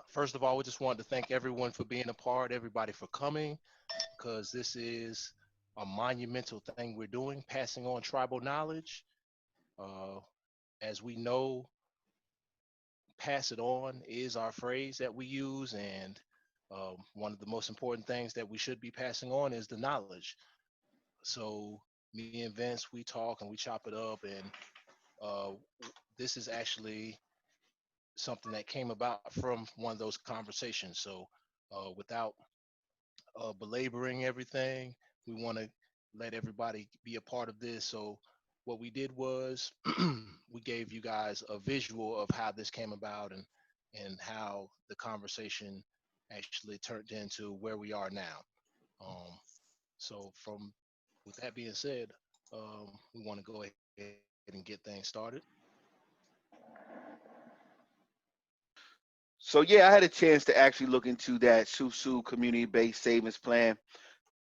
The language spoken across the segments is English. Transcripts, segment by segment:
First of all, we just wanted to thank everyone for being a part, everybody for coming, because this is a monumental thing we're doing, passing on tribal knowledge. Uh, as we know, pass it on is our phrase that we use, and one of the most important things that we should be passing on is the knowledge. So me and Vince, we talk and we chop it up, and uh, this is actually something that came about from one of those conversations. So without belaboring everything, we want to let everybody be a part of this. So what we did was we gave you guys a visual of how this came about and how the conversation actually turned into where we are now. Um, so from with that being said, we want to go ahead and get things started. So yeah, I had a chance to actually look into that SUSU community-based savings plan.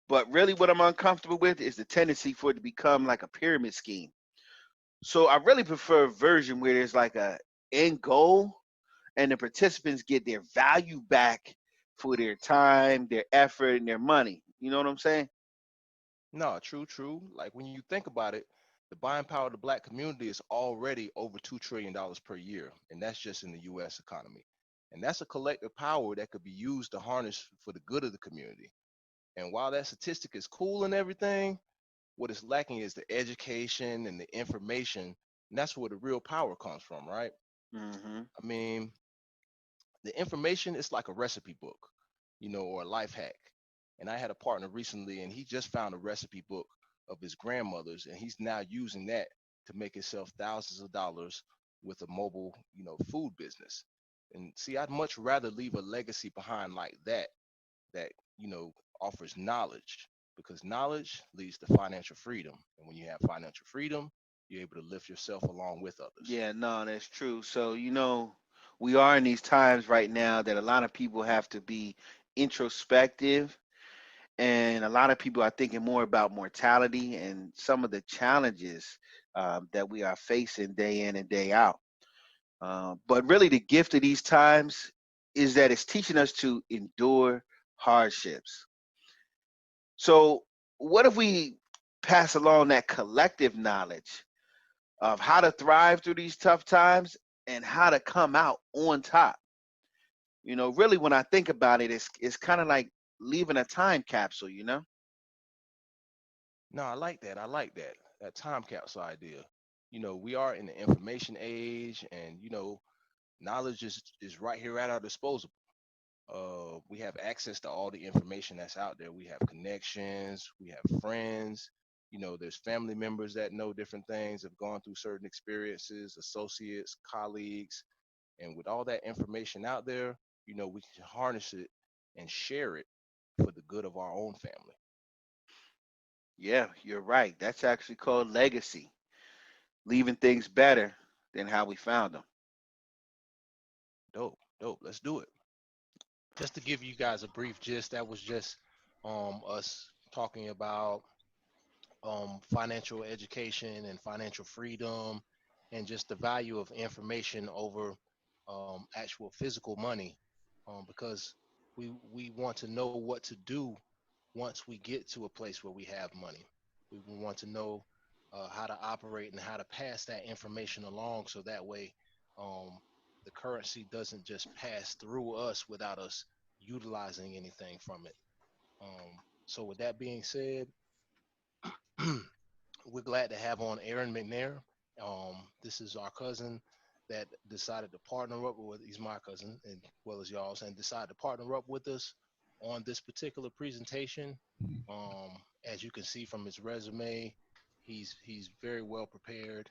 But really what I'm uncomfortable with is the tendency for it to become like a pyramid scheme. So I really prefer a version where there's like a end goal and the participants get their value back for their time, their effort, and their money. You know what I'm saying? No, true, true. Like when you think about it, the buying power of the black community is already over $2 trillion per year, and that's just in the U.S. economy. And that's a collective power that could be used to harness for the good of the community. And while that statistic is cool and everything, what is lacking is the education and the information, and that's where the real power comes from, right? Hmm. I mean, the information is like a recipe book, or a life hack. And I had a partner recently, and he just found a recipe book of his grandmother's, and he's now using that to make himself thousands of dollars with a mobile, food business. And see, I'd much rather leave a legacy behind like that, offers knowledge because knowledge leads to financial freedom. And when you have financial freedom, you're able to lift yourself along with others. Yeah, no, that's true. So, we are in these times right now that a lot of people have to be introspective, and a lot of people are thinking more about mortality and some of the challenges that we are facing day in and day out. But really, the gift of these times is that it's teaching us to endure hardships. So, what if we pass along that collective knowledge of how to thrive through these tough times and how to come out on top? Really, when I think about it, it's kind of like leaving a time capsule. No, I like that. I like that time capsule idea. We are in the information age, and knowledge is right here at our disposal. We have access to all the information that's out there. We have connections, we have friends. There's family members that know different things, have gone through certain experiences, associates, colleagues, and with all that information out there, we can harness it and share it for the good of our own family. Yeah, you're right. That's actually called legacy, leaving things better than how we found them. Dope, dope. Let's do it. Just to give you guys a brief gist, that was just us talking about financial education and financial freedom and just the value of information over actual physical money, because we want to know what to do once we get to a place where we have money. We want to know how to operate and how to pass that information along so that way the currency doesn't just pass through us without us utilizing anything from it. So with that being said, we're glad to have on Aaron McNair. This is our cousin that decided to partner up with. He's my cousin, as well as y'all's, and decided to partner up with us on this particular presentation. As you can see from his resume, he's very well prepared,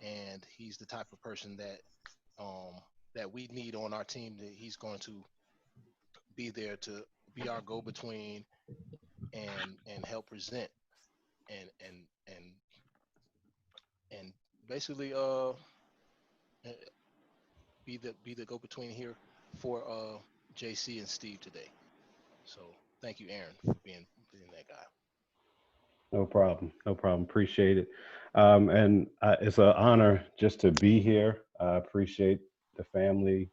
and he's the type of person um, that we need on our team. That he's going to be there to be our go-between and help present and and and basically be the go between here for JC and Steve today. So thank you, Aaron, for being that guy. No problem. No problem. Appreciate it. And it's an honor just to be here. I appreciate the family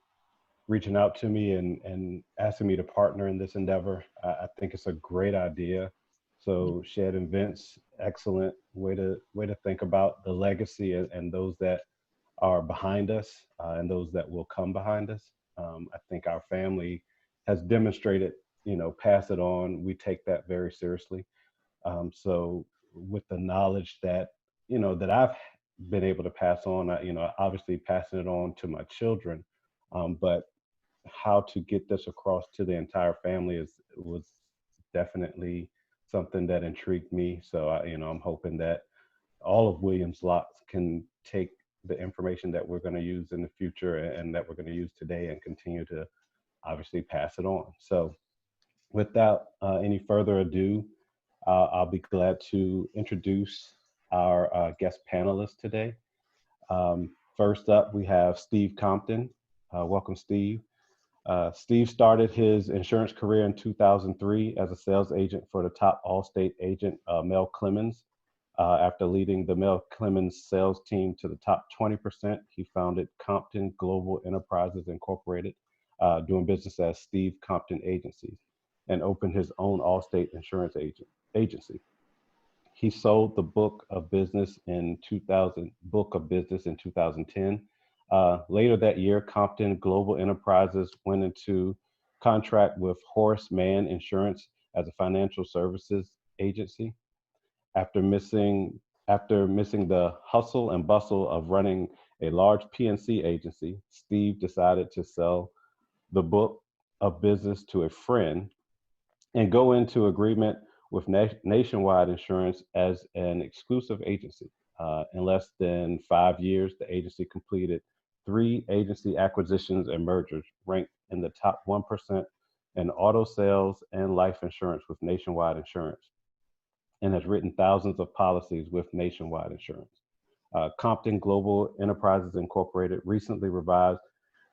reaching out to me and asking me to partner in this endeavor. I think it's a great idea. So Shed and Vince, excellent way to think about the legacy and those that are behind us and those that will come behind us. I think our family has demonstrated, pass it on. We take that very seriously. So with the knowledge that, that I've been able to pass on, obviously passing it on to my children, but how to get this across to the entire family was definitely something that intrigued me. So I'm hoping that all of Williams Lots can take the information that we're going to use in the future and that we're going to use today and continue to obviously pass it on. So without any further ado, I'll be glad to introduce our guest panelists today. First up, we have Steve Compton. Welcome, Steve. Steve started his insurance career in 2003 as a sales agent for the top Allstate agent, Mel Clemens. After leading the Mel Clemens sales team to the top 20%, he founded Compton Global Enterprises Incorporated, doing business as Steve Compton Agencies, and opened his own Allstate insurance agency. He sold the book of business in 2010. Later that year, Compton Global Enterprises went into contract with Horace Mann Insurance as a financial services agency. After missing After missing the hustle and bustle of running a large PNC agency, Steve decided to sell the book of business to a friend and go into agreement with Nationwide Insurance as an exclusive agency. In less than 5 years, the agency completed three agency acquisitions and mergers, ranked in the top 1% in auto sales and life insurance with Nationwide Insurance, and has written thousands of policies with Nationwide Insurance. Compton Global Enterprises Incorporated recently revised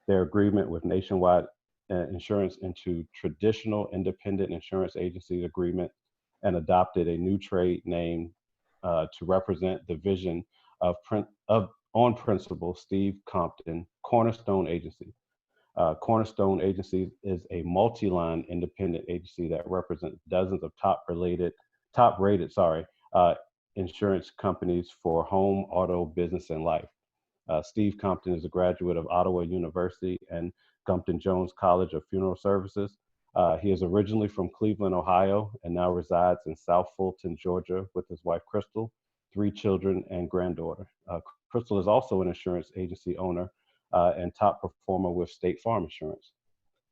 their agreement with Nationwide Insurance into traditional independent insurance agency agreement and adopted a new trade name to represent the vision of on principle Steve Compton Cornerstone Agency. Cornerstone Agency is a multi-line independent agency that represents dozens of top rated, uh, insurance companies for home, auto, business, and life. Steve Compton is a graduate of Ottawa University and Compton Jones College of Funeral Services. He is originally from Cleveland, Ohio, and now resides in South Fulton, Georgia, with his wife Crystal, three children, and granddaughter. Crystal is also an insurance agency owner and top performer with State Farm Insurance.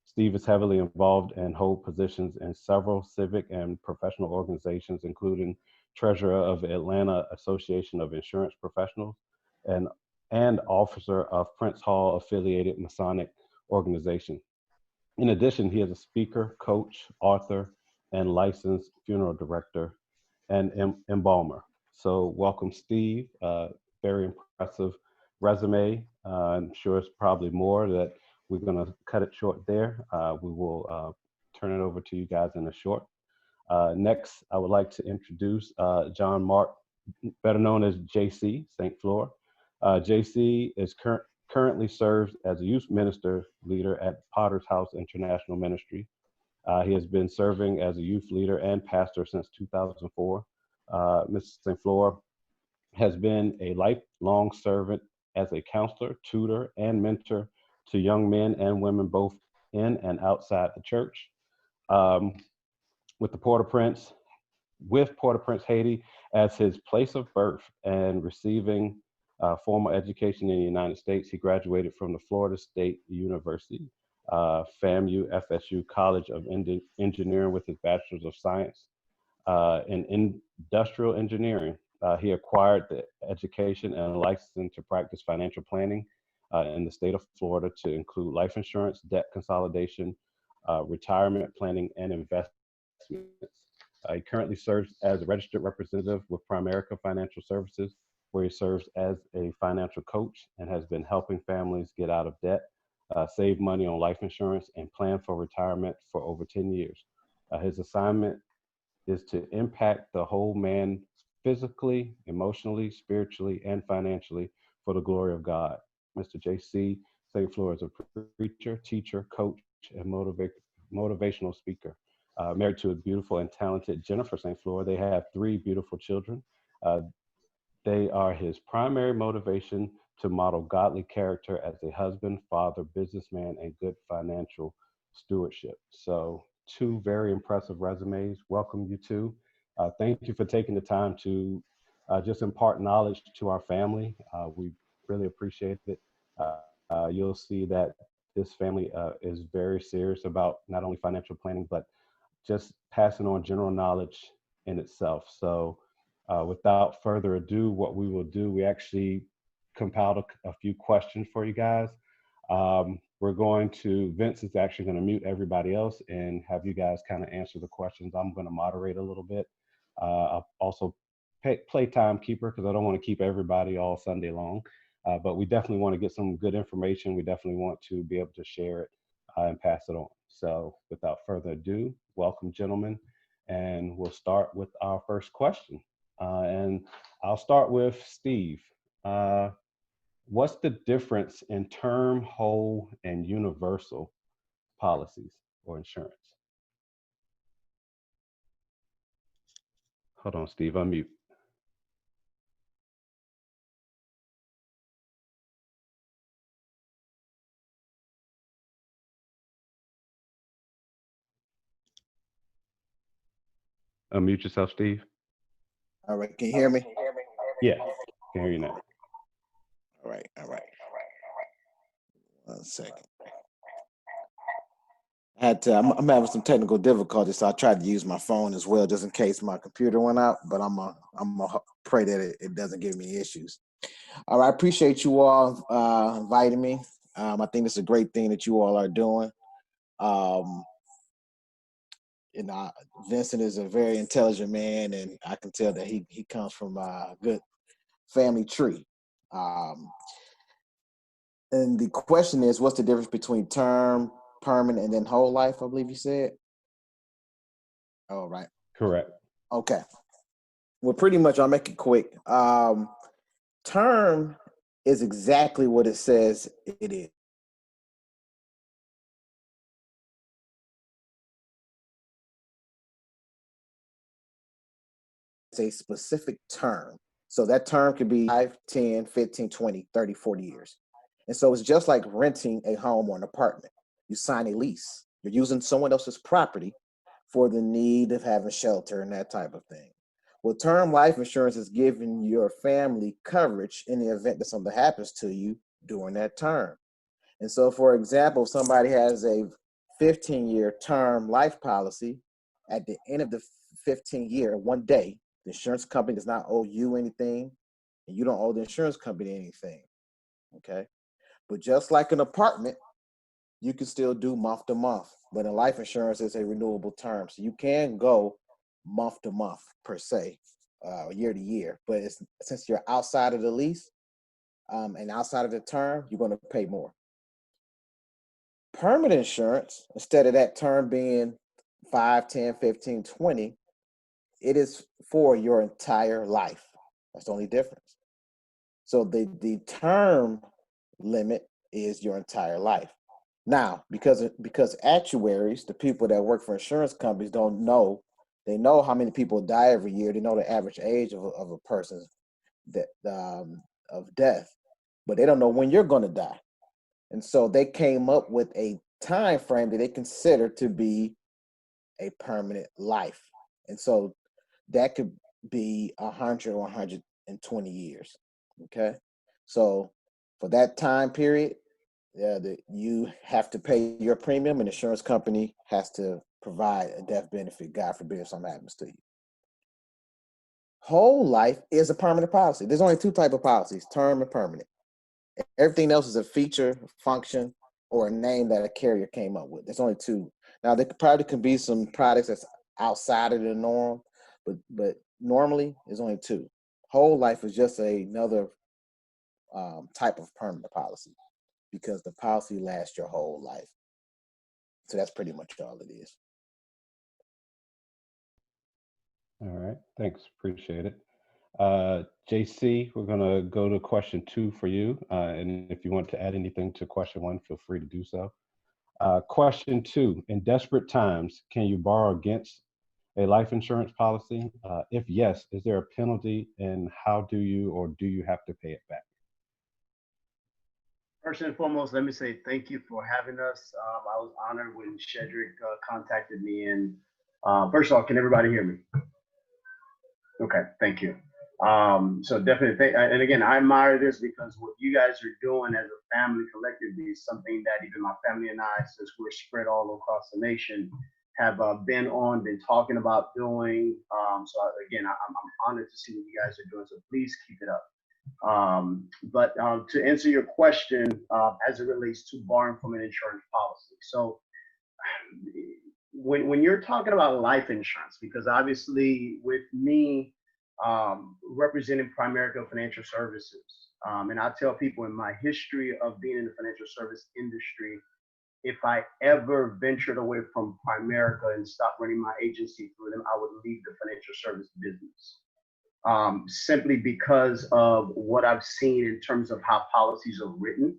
Steve is heavily involved and holds positions in several civic and professional organizations, including treasurer of the Atlanta Association of Insurance Professionals and officer of Prince Hall affiliated Masonic organization. In addition, he is a speaker, coach, author, and licensed funeral director and embalmer. So, welcome, Steve. Very impressive resume. I'm sure it's probably more that we're going to cut it short there. We will turn it over to you guys in a short. Next, I would like to introduce John Mark, better known as JC St. Fleur. JC is currently serves as a youth minister leader at Potter's House International Ministry. He has been serving as a youth leader and pastor since 2004. Mr. St. Fleur has been a lifelong servant as a counselor, tutor, and mentor to young men and women both in and outside the church. Um, with the Port-au-Prince, with Port-au-Prince, Haiti as his place of birth and receiving formal education in the United States, he graduated from the Florida State University, FAMU, FSU College of Engineering with his Bachelor's of Science in Industrial Engineering. He acquired the education and licensing to practice financial planning in the state of Florida to include life insurance, debt consolidation, retirement planning, and investments. He currently serves as a registered representative with Primerica Financial Services, where he serves as a financial coach and has been helping families get out of debt, save money on life insurance, and plan for retirement for over 10 years. His assignment is to impact the whole man physically, emotionally, spiritually, and financially for the glory of God. Mr. JC, St. Fleur is a preacher, teacher, coach, and motivational speaker. Married to a beautiful and talented Jennifer St. Fleur, they have three beautiful children. Uh, they are his primary motivation to model godly character as a husband, father, businessman, and good financial stewardship. So, two very impressive resumes. Welcome, you two. Thank you for taking the time to just impart knowledge to our family. We really appreciate it. You'll see that this family is very serious about not only financial planning, but just passing on general knowledge in itself. So, without further ado, what we will do, we actually compiled a few questions for you guys. We're going to, Vince is actually going to mute everybody else and have you guys kind of answer the questions. I'm going to moderate a little bit. I'll also play timekeeper because I don't want to keep everybody all Sunday long. But we definitely want to get some good information. We definitely want to be able to share it and pass it on. So without further ado, welcome, gentlemen. And we'll start with our first question. And I'll start with Steve. What's the difference in term, whole, and universal policies or insurance? Hold on, Steve, unmute. Unmute yourself, Steve. All right, can you hear me? Yeah, can hear you now. All right, all right. 1 second. I'm having some technical difficulties, so I tried to use my phone as well, just in case my computer went out. But I'm gonna pray that it doesn't give me issues. All right, I appreciate you all inviting me. I think it's a great thing that you all are doing. Um, and Vincent is a very intelligent man, and I can tell that he comes from a good family tree. Um, and the question is, what's the difference between term, permanent, and then whole life? I believe you said. All right. Correct. Okay. Well, pretty much, I'll make it quick. Term is exactly what it says it is. It's a specific term. So that term could be 5, 10, 15, 20, 30, 40 years. And so it's just like renting a home or an apartment. You sign a lease. You're using someone else's property for the need of having shelter and that type of thing. Well, term life insurance is giving your family coverage in the event that something happens to you during that term. And so, for example, if somebody has a 15-year term life policy, at the end of the 15 year, one day, the insurance company does not owe you anything, and you don't owe the insurance company anything. Okay. But just like an apartment, you can still do month to month. But in life insurance, it's a renewable term. So you can go month to month per se, year to year. But since you're outside of the lease and outside of the term, you're going to pay more. Permanent insurance, instead of that term being 5, 10, 15, 20, it is for your entire life. That's the only difference. So the term limit is your entire life. Now, because actuaries, the people that work for insurance companies, don't know, they know how many people die every year. They know the average age of a person that of death, but they don't know when you're going to die. And so they came up with a time frame that they consider to be a permanent life. And so that could be 100 or 120 years. Okay. So for that time period, you have to pay your premium, and the insurance company has to provide a death benefit, God forbid, if something happens to you. Whole life is a permanent policy. There's only two types of policies, term and permanent. Everything else is a feature, function, or a name that a carrier came up with. There's only two. Now, there probably can be some products that's outside of the norm, but normally there's only two. Whole life is just another type of permanent policy because the policy lasts your whole life. So that's pretty much all it is. All right. Thanks. Appreciate it. JC, we're going to go to question 2 for you. And if you want to add anything to question 1, feel free to do so. Question 2, in desperate times, can you borrow against a life insurance policy? If yes, is there a penalty, and how do you have to pay it back? First and foremost, let me say thank you for having us. I was honored when Shedrick contacted me. And first of all, can everybody hear me? Okay, thank you. So definitely, and again, I admire this because what you guys are doing as a family collectively is something that even my family and I, since we're spread all across the nation, have been talking about doing. So again, I'm honored to see what you guys are doing. So please keep it up. But to answer your question, as it relates to borrowing from an insurance policy. So when you're talking about life insurance, because obviously with me representing Primerica Financial Services, and I tell people in my history of being in the financial service industry, if I ever ventured away from Primerica and stopped running my agency through them, I would leave the financial service business. Simply because of what I've seen in terms of how policies are written,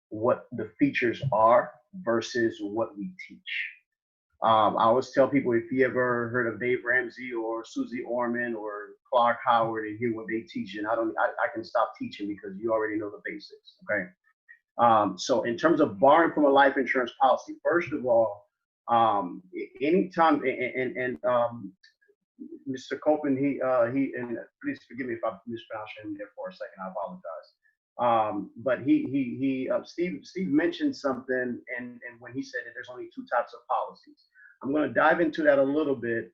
what the features are versus what we teach. I always tell people, if you ever heard of Dave Ramsey or Susie Orman or Clark Howard and hear what they teach, and I can stop teaching because you already know the basics, okay? So in terms of borrowing from a life insurance policy, first of all, anytime, Mr. Copeland, he and please forgive me if I mispronounced him there for a second. I apologize. But Steve mentioned something, and when he said that there's only 2 types of policies, I'm going to dive into that a little bit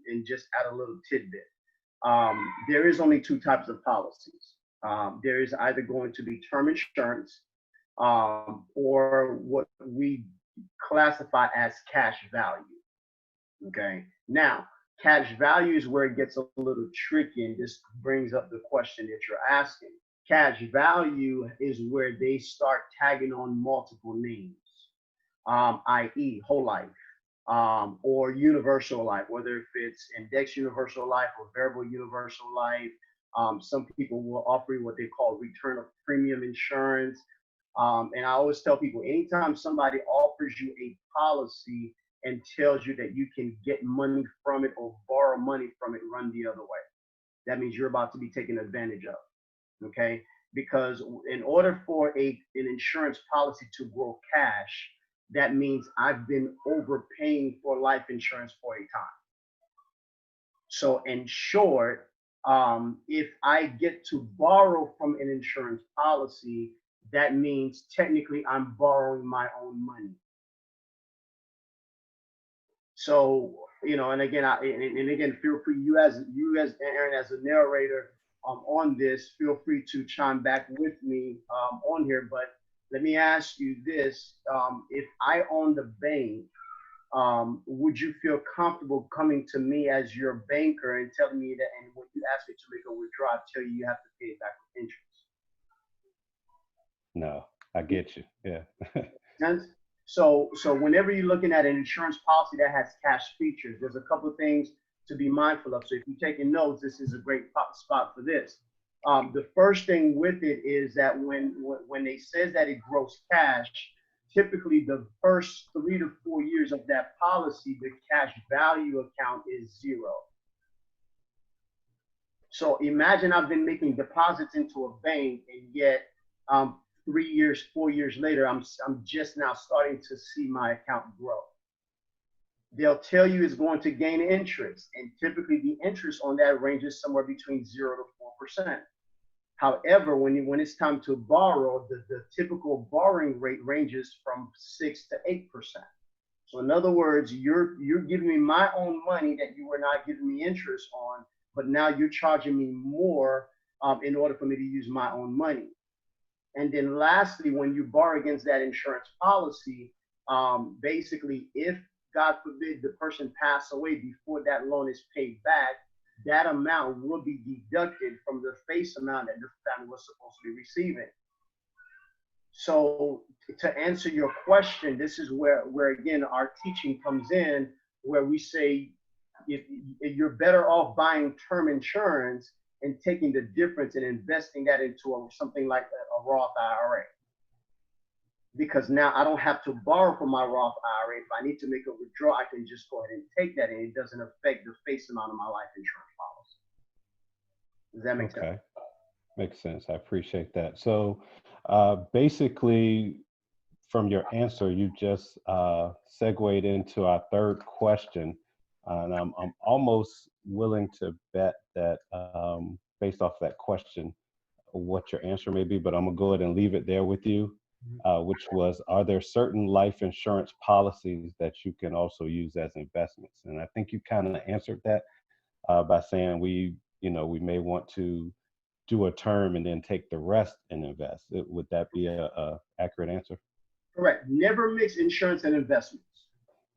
and just add a little tidbit. There is only 2 types of policies. There is either going to be term insurance or what we classify as cash value. Okay, now. Cash value is where it gets a little tricky, and this brings up the question that you're asking. Cash value is where they start tagging on multiple names, i.e. whole life or universal life, whether if it's index universal life or variable universal life. Some people will offer you what they call return of premium insurance. And I always tell people, anytime somebody offers you a policy and tells you that you can get money from it or borrow money from it, run the other way. That means you're about to be taken advantage of, okay? Because in order for an insurance policy to grow cash, that means I've been overpaying for life insurance for a time. So in short, if I get to borrow from an insurance policy, that means technically I'm borrowing my own money. So, and again, feel free, you as Aaron, as a narrator on this, feel free to chime back with me on here. But let me ask you this: if I owned a bank, would you feel comfortable coming to me as your banker and telling me that, and when you ask me to make a withdrawal, I tell you have to pay it back with interest? No, I get you. Yeah. Sense? So whenever you're looking at an insurance policy that has cash features, there's a couple of things to be mindful of. So if you're taking notes, this is a great spot for this. The first thing with it is that when they says that it grows cash, typically the first 3 to 4 years of that policy, the cash value account is 0. So imagine I've been making deposits into a bank, and yet 3 years, 4 years later, I'm just now starting to see my account grow. They'll tell you it's going to gain interest, and typically the interest on that ranges somewhere between 0 to 4%. However, when it's time to borrow, the typical borrowing rate ranges from 6 to 8%. So in other words, you're giving me my own money that you were not giving me interest on, but now you're charging me more in order for me to use my own money. And then lastly, when you borrow against that insurance policy, basically, if God forbid the person pass away before that loan is paid back, that amount will be deducted from the face amount that the family was supposed to be receiving. So to answer your question, this is where again, our teaching comes in, where we say if you're better off buying term insurance and taking the difference and investing that into something like a Roth IRA. Because now I don't have to borrow from my Roth IRA. If I need to make a withdrawal, I can just go ahead and take that, and it doesn't affect the face amount of my life insurance policy. Does that make sense? Makes sense. I appreciate that. So basically, from your answer, you just segued into our third question. And I'm almost willing to bet that based off that question, what your answer may be, but I'm gonna go ahead and leave it there with you, which was, are there certain life insurance policies that you can also use as investments? And I think you kind of answered that by saying we may want to do a term and then take the rest and invest. Would that be a accurate answer? Correct. Never mix insurance and investments.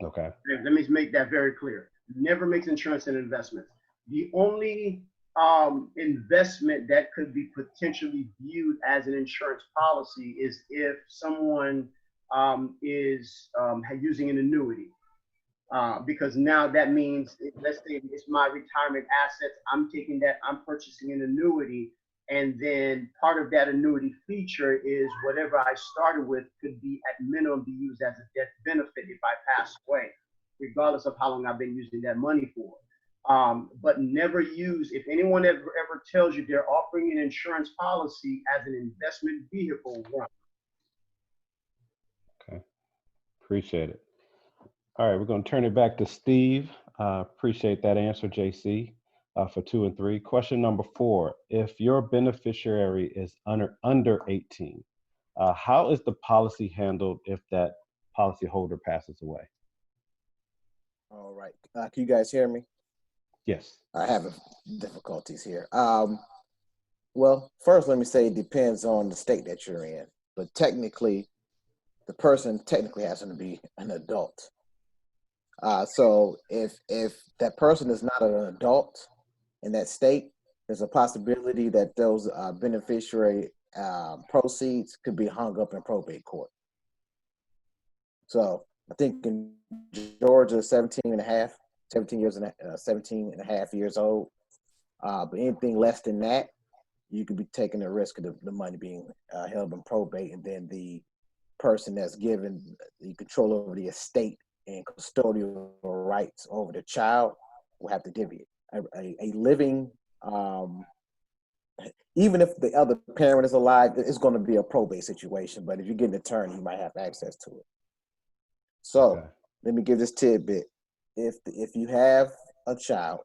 Okay. Let me make that very clear. Never mix insurance and investments. The only investment that could be potentially viewed as an insurance policy is if someone is using an annuity. Because now that means, let's say it's my retirement assets, I'm taking that, I'm purchasing an annuity, and then part of that annuity feature is whatever I started with could be at minimum be used as a death benefit if I pass away, regardless of how long I've been using that money for. But never use, if anyone ever tells you they're offering an insurance policy as an investment vehicle, run. Okay, appreciate it. All right, we're going to turn it back to Steve. Appreciate that answer, JC, for 2 and 3. Question number 4, if your beneficiary is under 18, how is the policy handled if that policyholder passes away? All right. Can you guys hear me? Yes. I have difficulties here. Well, first, let me say it depends on the state that you're in, but technically, the person technically has to be an adult. So if that person is not an adult in that state, there's a possibility that those beneficiary proceeds could be hung up in probate court. So I think in Georgia, 17 and a half years old. But anything less than that, you could be taking the risk of the money being held in probate, and then the person that's given the control over the estate and custodial rights over the child will have to divvy it. A living, even if the other parent is alive, it's going to be a probate situation. But if you get an attorney, you might have access to it. So Let me give this tidbit. If you have a child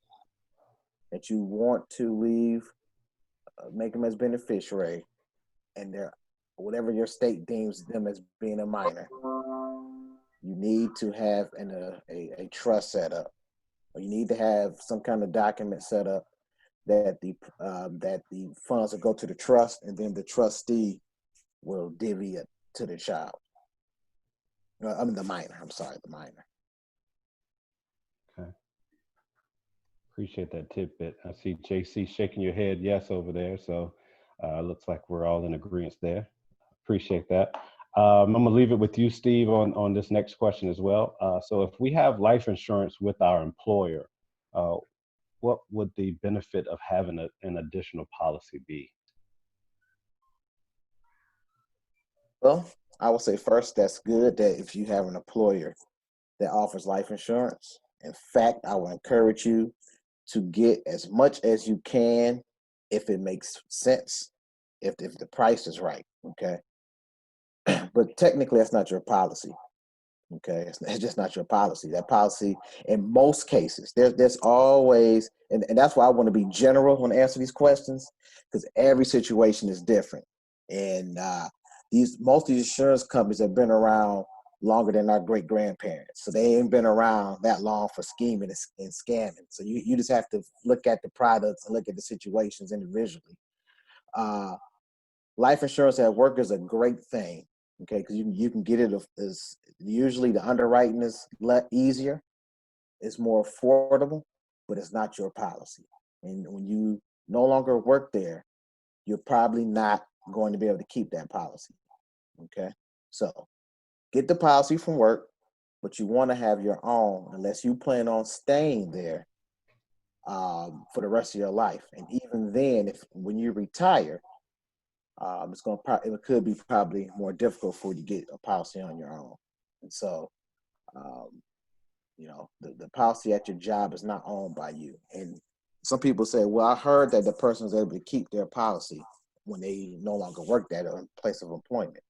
that you want to leave, make them as beneficiary, and they're whatever your state deems them as being a minor, you need to have a trust set up, or you need to have some kind of document set up that the funds will go to the trust, and then the trustee will divvy it to the child. The minor. I'm sorry, the minor. Okay. Appreciate that tidbit. I see JC shaking your head yes over there, so looks like we're all in agreement there. Appreciate that. I'm going to leave it with you, Steve, on this next question as well. So if we have life insurance with our employer, what would the benefit of having an additional policy be? Well, I would say first, that's good that if you have an employer that offers life insurance. In fact, I would encourage you to get as much as you can if it makes sense, if the price is right, okay? But technically, that's not your policy, okay? It's just not your policy. That policy, in most cases, there's always, and that's why I want to be general when I answer these questions, because every situation is different. And most of these insurance companies have been around longer than our great grandparents, so they ain't been around that long for scheming and scamming. So you just have to look at the products and look at the situations individually. Life insurance at work is a great thing, okay, because you can get it as usually the underwriting is easier, it's more affordable, but it's not your policy. And when you no longer work there, you're probably not going to be able to keep that policy, okay? So get the policy from work, but you want to have your own, unless you plan on staying there. for the rest of your life. And even then, if when you retire, it could be probably more difficult for you to get a policy on your own. And so, um, the policy at your job is not owned by you. And some people say, well, I heard that the person is able to keep their policy when they no longer work at a place of employment.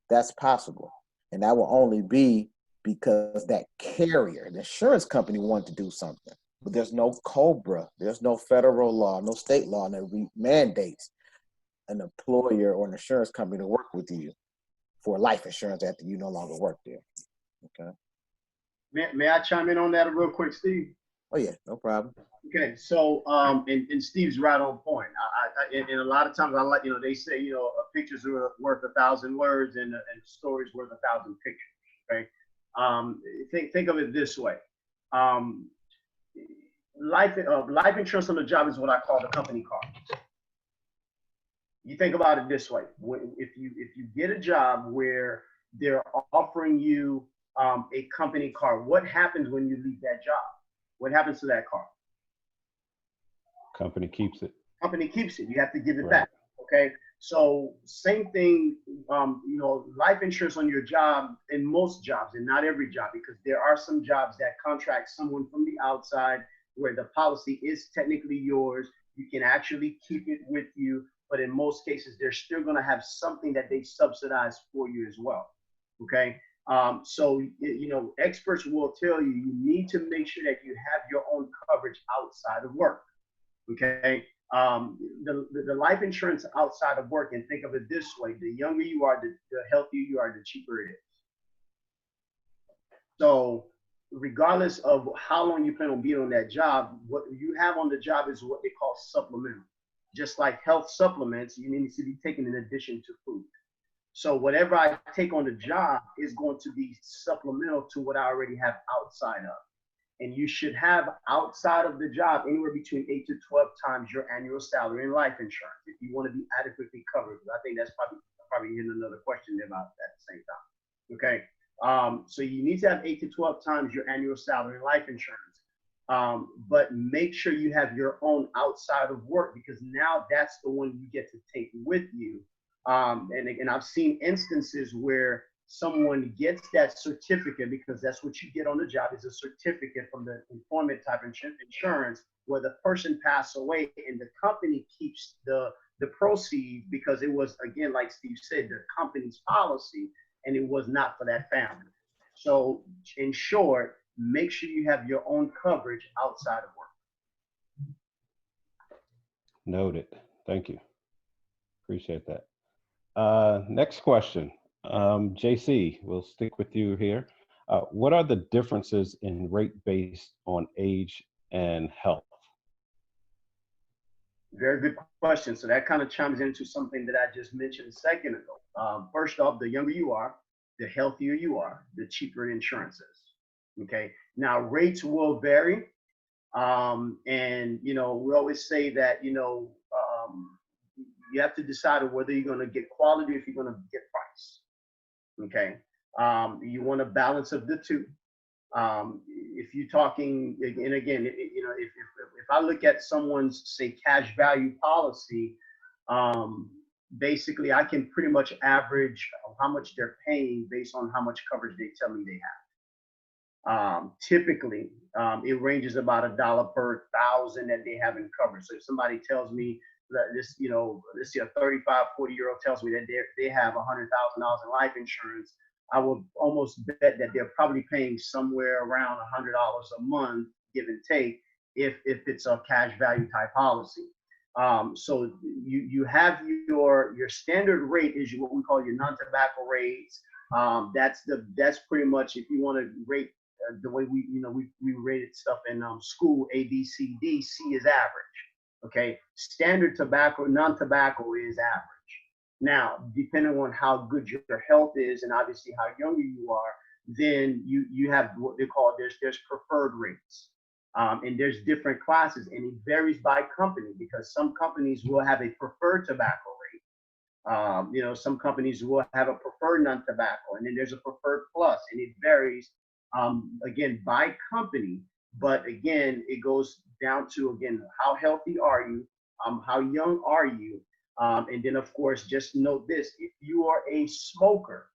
That's possible. And that will only be because that carrier, the insurance company, wanted to do something. But there's no COBRA, there's no federal law, no state law that mandates an employer or an insurance company to work with you for life insurance after you no longer work there. Okay. May I chime in on that real quick, Steve? Oh yeah, no problem. Okay, so and Steve's right on point. And a lot of times I like, they say, a picture's worth 1,000 words and a story's worth 1,000 pictures. Okay, think of it this way. Life insurance on the job is what I call the company car. You think about it this way: if you get a job where they're offering you a company car, what happens when you leave that job? What happens to that car? Company keeps it. Company keeps it. You have to give it back. Okay. So same thing, life insurance on your job, in most jobs, and not every job, because there are some jobs that contract someone from the outside where the policy is technically yours. You can actually keep it with you, but in most cases, they're still going to have something that they subsidize for you as well. Okay. So, experts will tell you need to make sure that you have your own coverage outside of work. Okay. The life insurance outside of work, and think of it this way: the younger you are, the healthier you are, the cheaper it is. So regardless of how long you plan on being on that job, what you have on the job is what they call supplemental. Just like health supplements, you need to be taken in addition to food. So whatever I take on the job is going to be supplemental to what I already have outside of. And you should have outside of the job anywhere between 8 to 12 times your annual salary in life insurance if you want to be adequately covered. I think that's probably in another question about that at the same time. Okay. So you need to have 8 to 12 times your annual salary in life insurance. But make sure you have your own outside of work, because now that's the one you get to take with you. And I've seen instances where someone gets that certificate, because that's what you get on the job, is a certificate from the employment type insurance, where the person passed away and the company keeps the proceeds, because it was, again, like Steve said, the company's policy, and it was not for that family. So in short, make sure you have your own coverage outside of work. Noted. Thank you. Appreciate that. Next question. JC, we'll stick with you here. What are the differences in rate based on age and health? Very good question. So that kind of chimes into something that I just mentioned a second ago. First off, the younger you are, the healthier you are, the cheaper insurance is. Okay. Now rates will vary. And we always say that, you have to decide whether you're going to get quality or if you're going to get price. Okay. You want a balance of the two. If you're talking, and again, if I look at someone's, say, cash value policy, basically I can pretty much average how much they're paying based on how much coverage they tell me they have. Typically, it ranges about $1 per 1,000 that they have in coverage. So if somebody tells me that this, let's see, a 35, 40-year-old tells me that they have $100,000 in life insurance, I will almost bet that they're probably paying somewhere around $100 a month, give and take, if it's a cash value type policy. So you have your standard rate is what we call your non-tobacco rates. That's pretty much, if you want to rate the way we rated stuff in school, A, B, C, D. C is average. Okay, standard tobacco, non-tobacco is average. Now, depending on how good your health is, and obviously how younger you are, then you have what they call, there's preferred rates, and there's different classes, and it varies by company, because some companies will have a preferred tobacco rate. Some companies will have a preferred non-tobacco, and then there's a preferred plus, and it varies again by company. But again, it goes down to, again, how healthy are you? How young are you? And then, of course, just note this: if you are a smoker,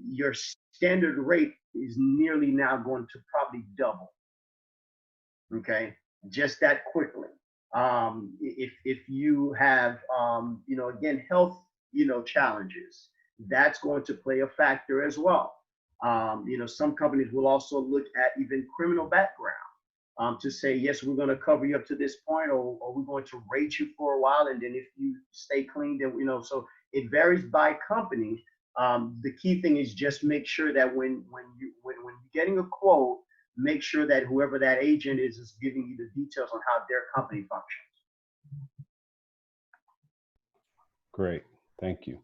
your standard rate is nearly now going to probably double. Okay, just that quickly. If you have, again, health, challenges, that's going to play a factor as well. Some companies will also look at even criminal background, to say, yes, we're going to cover you up to this point, or we're going to rate you for a while, and then if you stay clean, then so it varies by company. The key thing is just make sure that when you're getting a quote, make sure that whoever that agent is giving you the details on how their company functions. Great, thank you.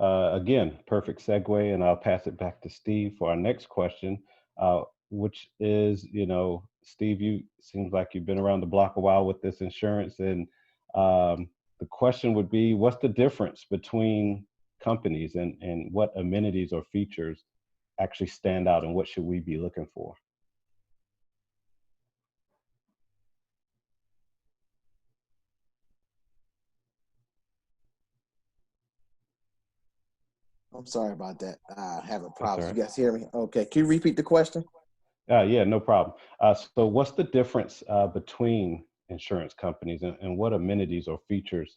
Again, perfect segue, and I'll pass it back to Steve for our next question, which is, Steve, you seems like you've been around the block a while with this insurance, and the question would be, what's the difference between companies, and what amenities or features actually stand out, and what should we be looking for? I'm sorry about that. Having That's all problems. right. You guys hear me? Okay. Can you repeat the question? Yeah, no problem. So what's the difference between insurance companies, and what amenities or features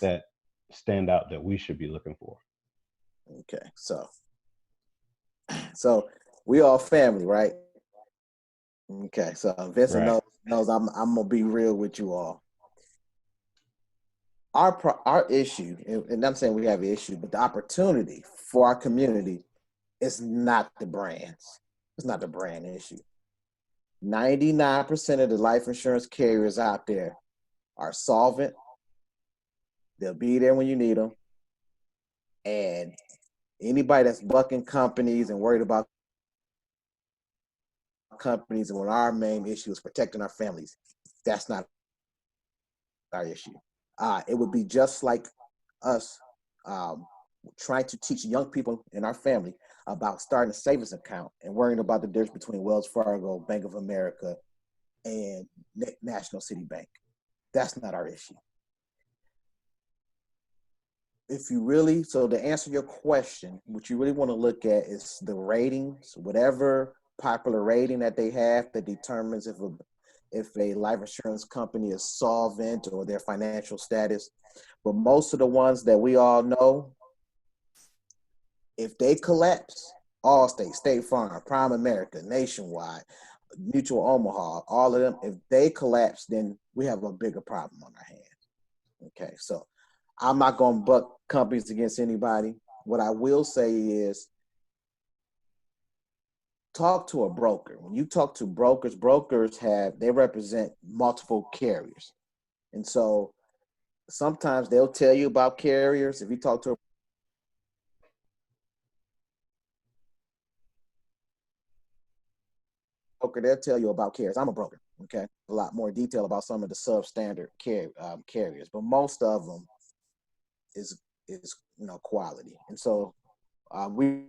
that stand out that we should be looking for? Okay. So we all family, right? Okay. So Vincent Right. knows I'm gonna be real with you all. Our issue, and I'm saying we have an issue, but the opportunity for our community is not the brands. It's not the brand issue. 99% of the life insurance carriers out there are solvent. They'll be there when you need them. And anybody that's bucking companies and worried about companies, and when our main issue is protecting our families, that's not our issue. It would be just like us trying to teach young people in our family about starting a savings account and worrying about the difference between Wells Fargo, Bank of America, and National City Bank. That's not our issue. So to answer your question, what you really want to look at is the ratings, whatever popular rating that they have that determines if a life insurance company is solvent or their financial status. But most of the ones that we all know, if they collapse, Allstate, State Farm, Prime America, Nationwide, Mutual Omaha, all of them, if they collapse, then we have a bigger problem on our hands. Okay, so I'm not going to buck companies against anybody. What I will say is talk to a broker. When you talk to brokers, they represent multiple carriers. And so sometimes they'll tell you about carriers. If you talk to a broker, they'll tell you about carriers. I'm a broker, okay? A lot more detail about some of the substandard carriers, but most of them is quality. And so we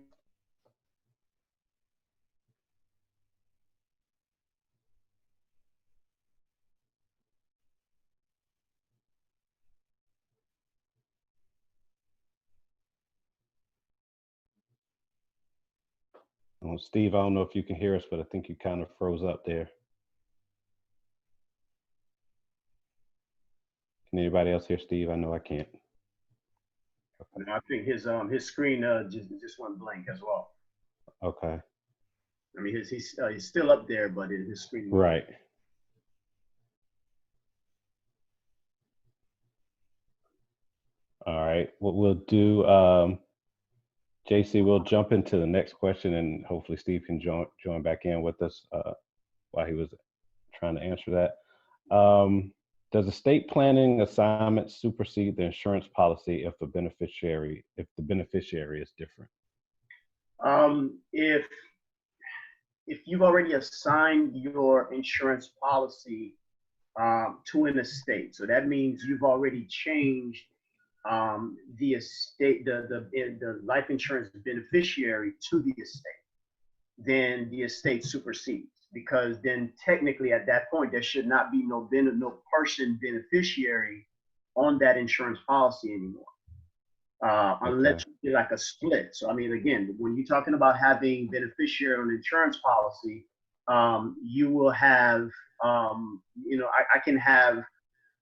Steve, I don't know if you can hear us, but I think you kind of froze up there. Can anybody else hear Steve? I know I can't. And I think his screen just went blank as well. Okay. I mean, he's still up there, but his screen. Right. All right. What we'll do, JC, we'll jump into the next question, and hopefully Steve can join back in with us while he was trying to answer that. Does estate planning assignment supersede the insurance policy if the beneficiary is different? If you've already assigned your insurance policy to an estate, so that means you've already changed the estate, the life insurance beneficiary to the estate. then the estate supersedes, because then technically at that point there should not be no person beneficiary on that insurance policy anymore, unless Okay. you do like a split. So I mean, again, when you're talking about having beneficiary on an insurance policy, you will have, I can have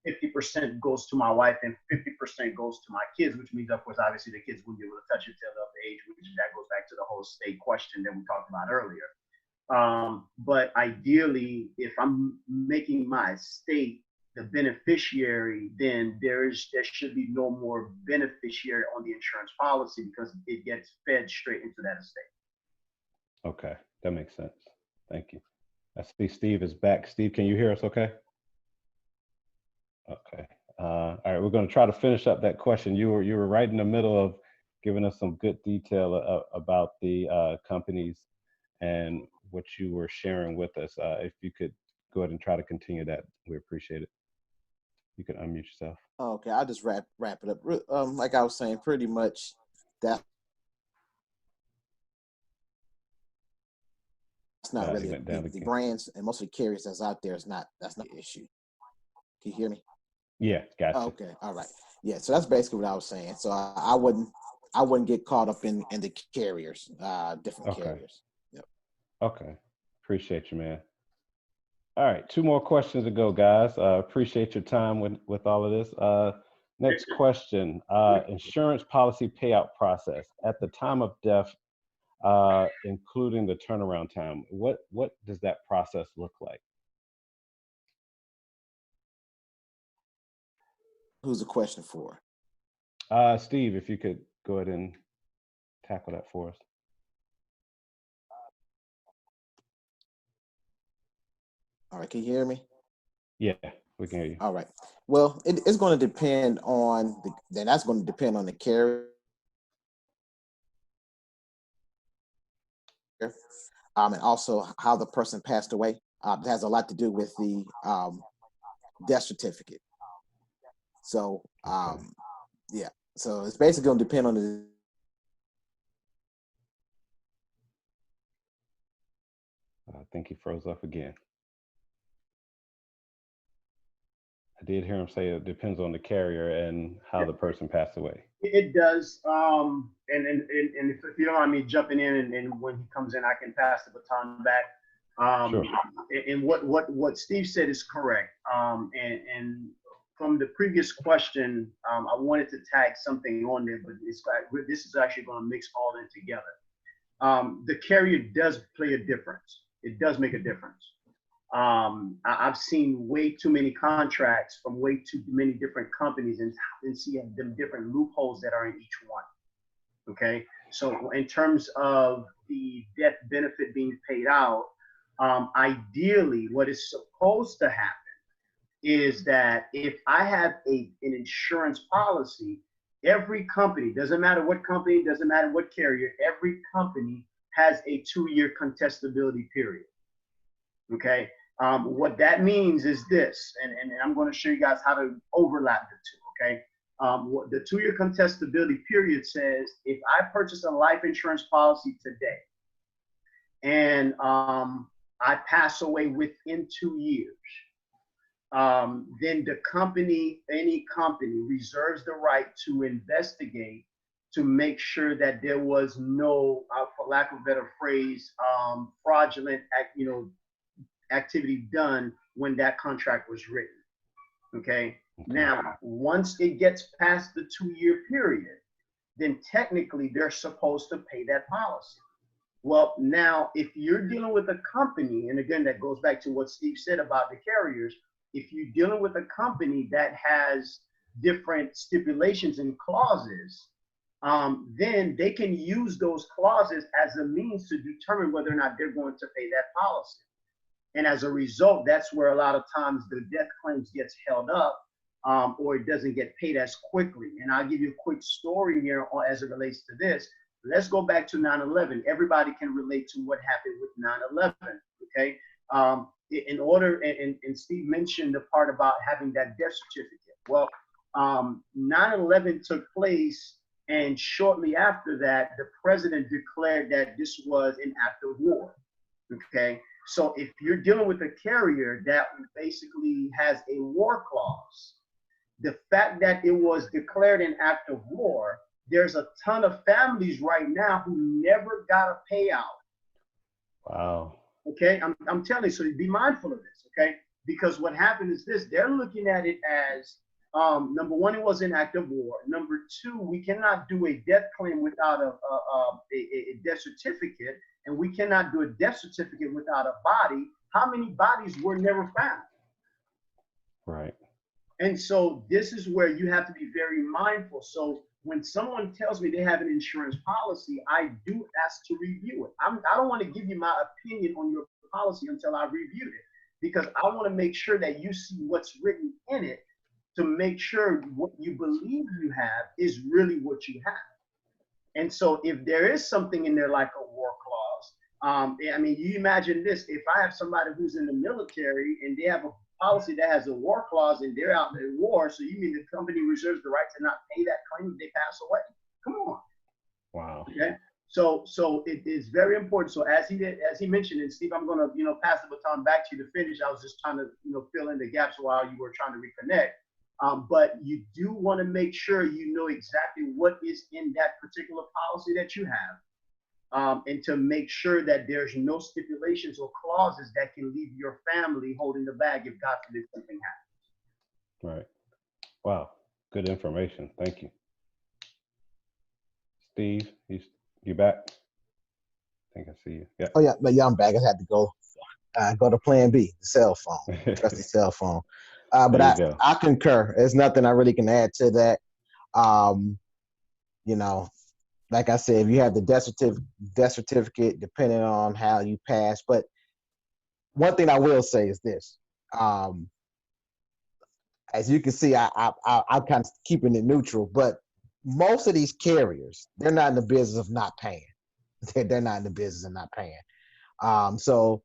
50% goes to my wife and 50% goes to my kids, which means, of course, obviously the kids wouldn't be able to touch it till the age, which that goes back to the whole state question that we talked about earlier. But ideally, if I'm making my estate the beneficiary, then there should be no more beneficiary on the insurance policy, because it gets fed straight into that estate. Okay, that makes sense. Thank you. I see Steve is back. Steve, can you hear us okay? Okay. All right, we're going to try to finish up that question. You were right in the middle of giving us some good detail about the companies and what you were sharing with us. If you could go ahead and try to continue that, we appreciate it. You can unmute yourself. Okay, I'll just wrap it up. Like I was saying, pretty much that's not really the brands and most of the carriers that's out there that's not the issue. Can you hear me? Yeah, gotcha. Okay, all right. Yeah, so that's basically what I was saying. So I wouldn't get caught up in the carriers, different carriers. Yep. Okay, appreciate you, man. All right, 2 more questions to go, guys. Appreciate your time with all of this. Next question, insurance policy payout process. At the time of death, including the turnaround time, what does that process look like? Who's the question for? Steve, if you could go ahead and tackle that for us. All right, can you hear me? Yeah, we can hear you. All right. Well, it's going to depend on that's going to depend on the carrier. And also how the person passed away. That has a lot to do with the death certificate. So, yeah. So it's basically going to depend on the. I think he froze up again. I did hear him say it depends on the carrier and how the person passed away. It does. And if you don't mind me jumping in, and when he comes in, I can pass the baton back. Sure. And what Steve said is correct. And from the previous question, I wanted to tag something on there, but this is actually going to mix all in together. The carrier does play a difference. It does make a difference. I've seen way too many contracts from way too many different companies and see them different loopholes that are in each one. Okay, so in terms of the death benefit being paid out, ideally, what is supposed to happen is that if I have an insurance policy, every company, doesn't matter what company, doesn't matter what carrier, every company has a 2-year contestability period. Okay, what that means is this, and I'm going to show you guys how to overlap the two. Okay, what the 2-year contestability period says, if I purchase a life insurance policy today and I pass away within 2 years, then the company, any company, reserves the right to investigate to make sure that there was no, for lack of a better phrase, fraudulent activity done when that contract was written. Okay. Now, once it gets past the 2-year period, then technically they're supposed to pay that policy. Well, now, if you're dealing with a company, and again, that goes back to what Steve said about the carriers, if you're dealing with a company that has different stipulations and clauses, then they can use those clauses as a means to determine whether or not they're going to pay that policy. And as a result, that's where a lot of times the death claims gets held up, or it doesn't get paid as quickly. And I'll give you a quick story here as it relates to this. Let's go back to 9/11. Everybody can relate to what happened with 9/11. Okay. In order, and Steve mentioned the part about having that death certificate. Well, 9/11 took place And shortly after that, the president declared that this was an act of war. Okay. So if you're dealing with a carrier that basically has a war clause, the fact that it was declared an act of war, there's a ton of families right now who never got a payout. Wow. Okay, I'm telling you, so be mindful of this, okay? Because what happened is this, they're looking at it as, number one, it was an act of war. Number two, we cannot do a death claim without a death certificate, and we cannot do a death certificate without a body. How many bodies were never found? Right. And so this is where you have to be very mindful. So when someone tells me they have an insurance policy, I do ask to review it. I don't want to give you my opinion on your policy until I've reviewed it, because I want to make sure that you see what's written in it to make sure what you believe you have is really what you have. And so if there is something in there like a war clause, I mean, you imagine this, if I have somebody who's in the military and they have a policy that has a war clause and they're out in war, so you mean the company reserves the right to not pay that claim if they pass away? Come on. Wow. Okay. So it is very important. So as he mentioned, and Steve, I'm gonna pass the baton back to you to finish. I was just trying to fill in the gaps while you were trying to reconnect. But you do want to make sure you know exactly what is in that particular policy that you have, and to make sure that there's no stipulations or clauses that can leave your family holding the bag if God forbid something happens. Right. Wow. Good information. Thank you. Steve, you back? I think I see you. Yeah. Oh yeah, I'm back. I had to go to Plan B, the cell phone, trusty cell phone. But There you go. I concur. There's nothing I really can add to that. You know, like I said, if you have the death certificate, depending on how you pass. But one thing I will say is this: as you can see, I'm kind of keeping it neutral. But most of these carriers, they're not in the business of not paying. They're not in the business of not paying. So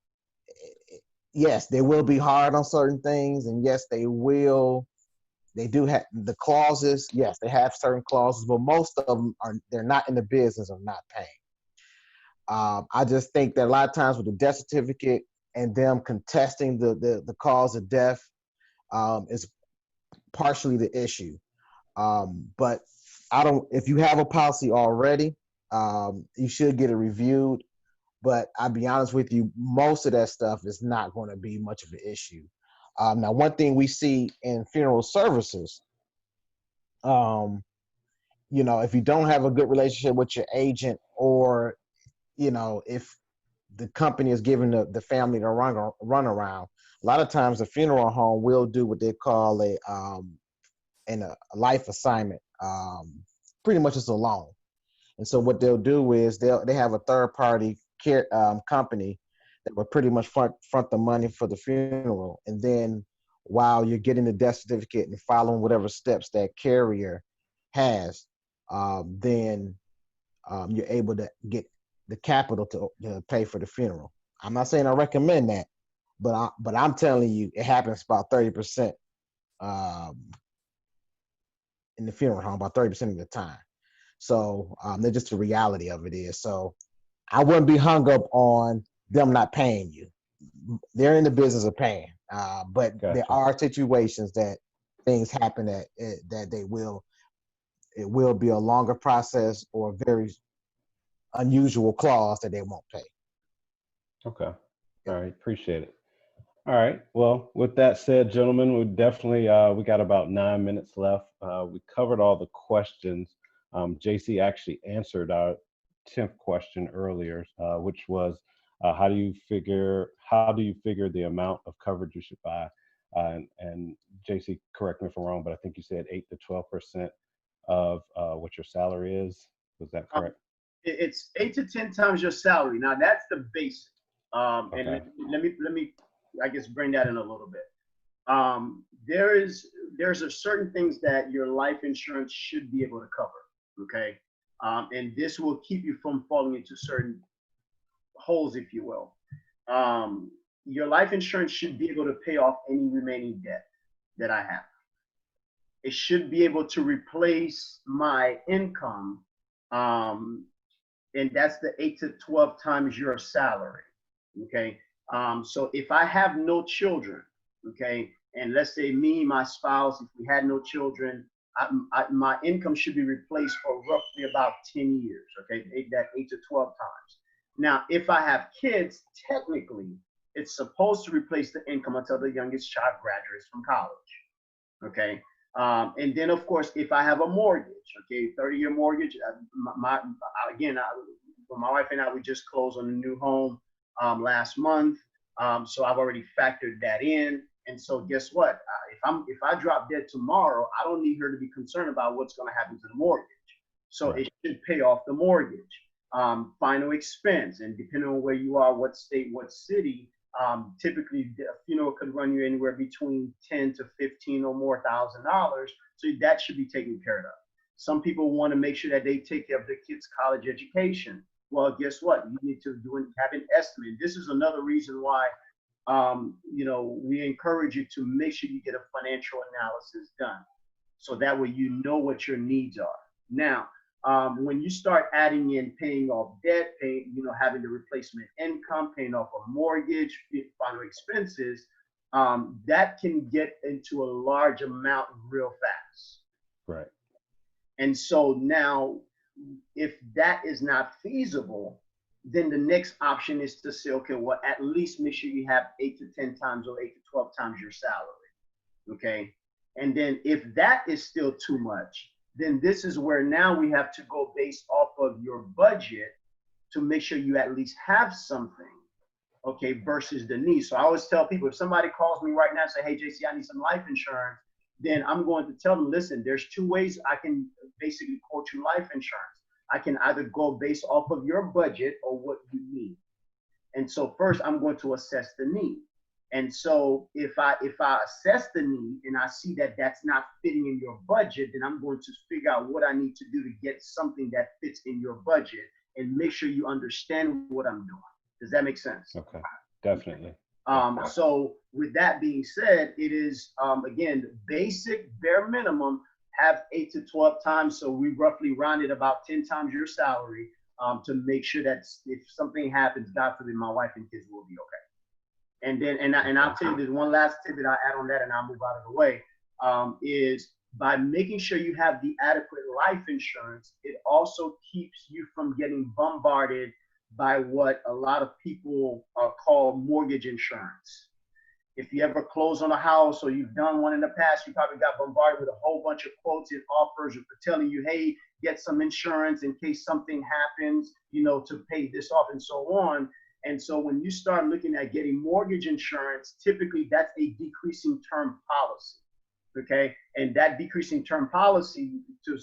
yes, they will be hard on certain things, and yes, they do have the clauses. Yes, they have certain clauses, but most of them they're not in the business of not paying. I just think that a lot of times with the death certificate and them contesting the cause of death is partially the issue. But if you have a policy already, you should get it reviewed. But I'll be honest with you, most of that stuff is not going to be much of an issue. Now, one thing we see in funeral services, if you don't have a good relationship with your agent, or if the company is giving the family the run around, a lot of times the funeral home will do what they call a life assignment. Pretty much it's a loan. And so what they'll do is they have a third party care company that will pretty much front the money for the funeral, and then while you're getting the death certificate and following whatever steps that carrier has, then you're able to get the capital to pay for the funeral. I'm not saying I recommend that, but I'm telling you, it happens about 30% in the funeral home, about 30% of the time. So that's just the reality of it is. So I wouldn't be hung up on them not paying you. They're in the business of paying, but Gotcha. there are situations that things happen that it will be a longer process or a very unusual clause that they won't pay. Okay. All right. Appreciate it. All right. Well, with that said, gentlemen, we definitely we got about 9 minutes left. We covered all the questions. JC actually answered our 10th question earlier, which was how do you figure the amount of coverage you should buy? And JC, correct me if I'm wrong, but I think you said 8 to 12% of what your salary is. Was that correct? It's 8 to 10 times your salary. Now that's the basic. Okay. And let me I guess bring that in a little bit. There's a certain things that your life insurance should be able to cover. Okay. And this will keep you from falling into certain holes, if you will. Your life insurance should be able to pay off any remaining debt that I have. it should be able to replace my income. And that's the 8 to 12 times your salary. Okay. So if I have no children, okay, and let's say me, my spouse, if we had no children, my income should be replaced for roughly about 10 years. Okay. That 8 to 12 times. Now, if I have kids, technically, it's supposed to replace the income until the youngest child graduates from college. Okay. And then, of course, if I have a mortgage, okay, 30-year mortgage, again, my wife and I, we just closed on a new home last month. So I've already factored that in. And so guess what? If I drop dead tomorrow, I don't need her to be concerned about what's going to happen to the mortgage. So it should pay off the mortgage. Final expense, and depending on where you are, what state, what city, typically a funeral could run you anywhere between 10 to 15 or more $1,000. So that should be taken care of. Some people want to make sure that they take care of their kids' college education. Well, guess what? You need to have an estimate. This is another reason why, we encourage you to make sure you get a financial analysis done. So that way you know what your needs are. Now, when you start adding in paying off debt, having the replacement income, paying off a mortgage, final expenses, that can get into a large amount real fast. Right. And so now, if that is not feasible, then the next option is to say, okay, well, at least make sure you have 8 to 10 times or 8 to 12 times your salary. Okay. And then if that is still too much, then this is where now we have to go based off of your budget to make sure you at least have something, okay, versus the need. So I always tell people, if somebody calls me right now and say, hey, JC, I need some life insurance, then I'm going to tell them, listen, there's two ways I can basically quote you life insurance. I can either go based off of your budget or what you need. And so first I'm going to assess the need. And so if I assess the need and I see that that's not fitting in your budget, then I'm going to figure out what I need to do to get something that fits in your budget and make sure you understand what I'm doing. Does that make sense? Okay, definitely. So with that being said, it is, again, basic bare minimum, have 8 to 12 times. So we roughly rounded about 10 times your salary to make sure that if something happens, God forbid, my wife and kids will be okay. And then, and I'll tell you, there's one last tidbit I'll add on that and I'll move out of the way, is by making sure you have the adequate life insurance, it also keeps you from getting bombarded by what a lot of people call mortgage insurance. If you ever close on a house or you've done one in the past, you probably got bombarded with a whole bunch of quotes and offers for telling you, hey, get some insurance in case something happens, to pay this off and so on. And so when you start looking at getting mortgage insurance, typically that's a decreasing term policy, okay? And that decreasing term policy, to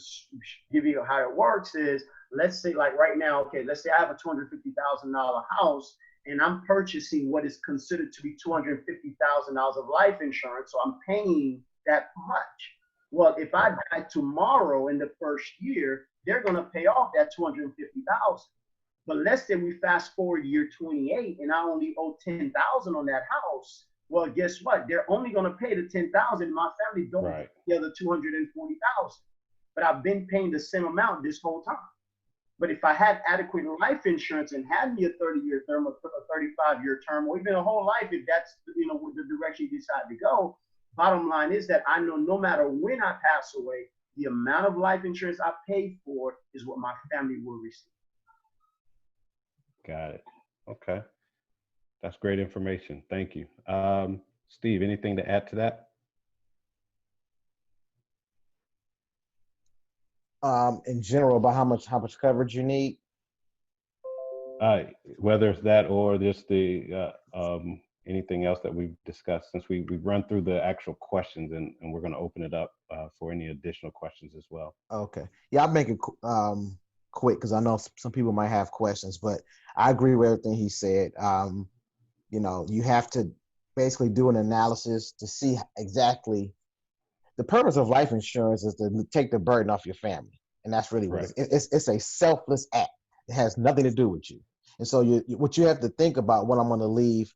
give you how it works, is, let's say like right now, okay, let's say I have a $250,000 house and I'm purchasing what is considered to be $250,000 of life insurance, so I'm paying that much. Well, if I die tomorrow in the first year, they're gonna pay off that $250,000. But let's say we fast forward year 28 and I only owe $10,000 on that house. Well, guess what? They're only going to pay the $10,000. My family don't pay the other $240,000. But I've been paying the same amount this whole time. But if I had adequate life insurance and had me a 30-year term, a 35-year term, or even a whole life, if that's the direction you decide to go, bottom line is that I know no matter when I pass away, the amount of life insurance I paid for is what my family will receive. Got it. Okay. That's great information. Thank you. Steve, anything to add to that? In general, about how much coverage you need? Whether it's that or just the anything else that we've discussed, since we've run through the actual questions, and we're going to open it up for any additional questions as well. Okay. Yeah, I'll make it quick because I know some people might have questions, but I agree with everything he said. You have to basically do an analysis to see exactly. The purpose of life insurance is to take the burden off your family, and that's really what it's a selfless act. It has nothing to do with you, and so what you have to think about, what I'm going to leave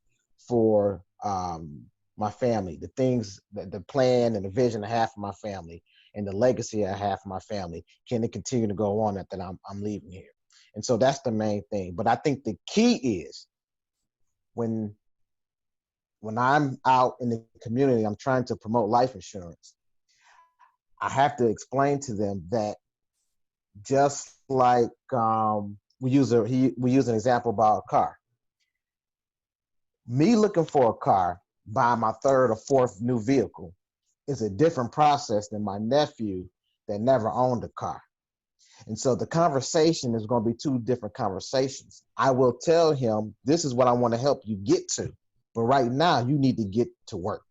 for my family, the things, the plan and the vision I have for my family. and the legacy I have for my family. Can it continue to go on after I'm leaving here? And so that's the main thing. But I think the key is when I'm out in the community, I'm trying to promote life insurance. I have to explain to them that just like we use an example about a car. Me looking for a car, buying my third or fourth new vehicle, is a different process than my nephew that never owned a car. And so the conversation is going to be two different conversations. I will tell him, this is what I want to help you get to, but right now you need to get to work.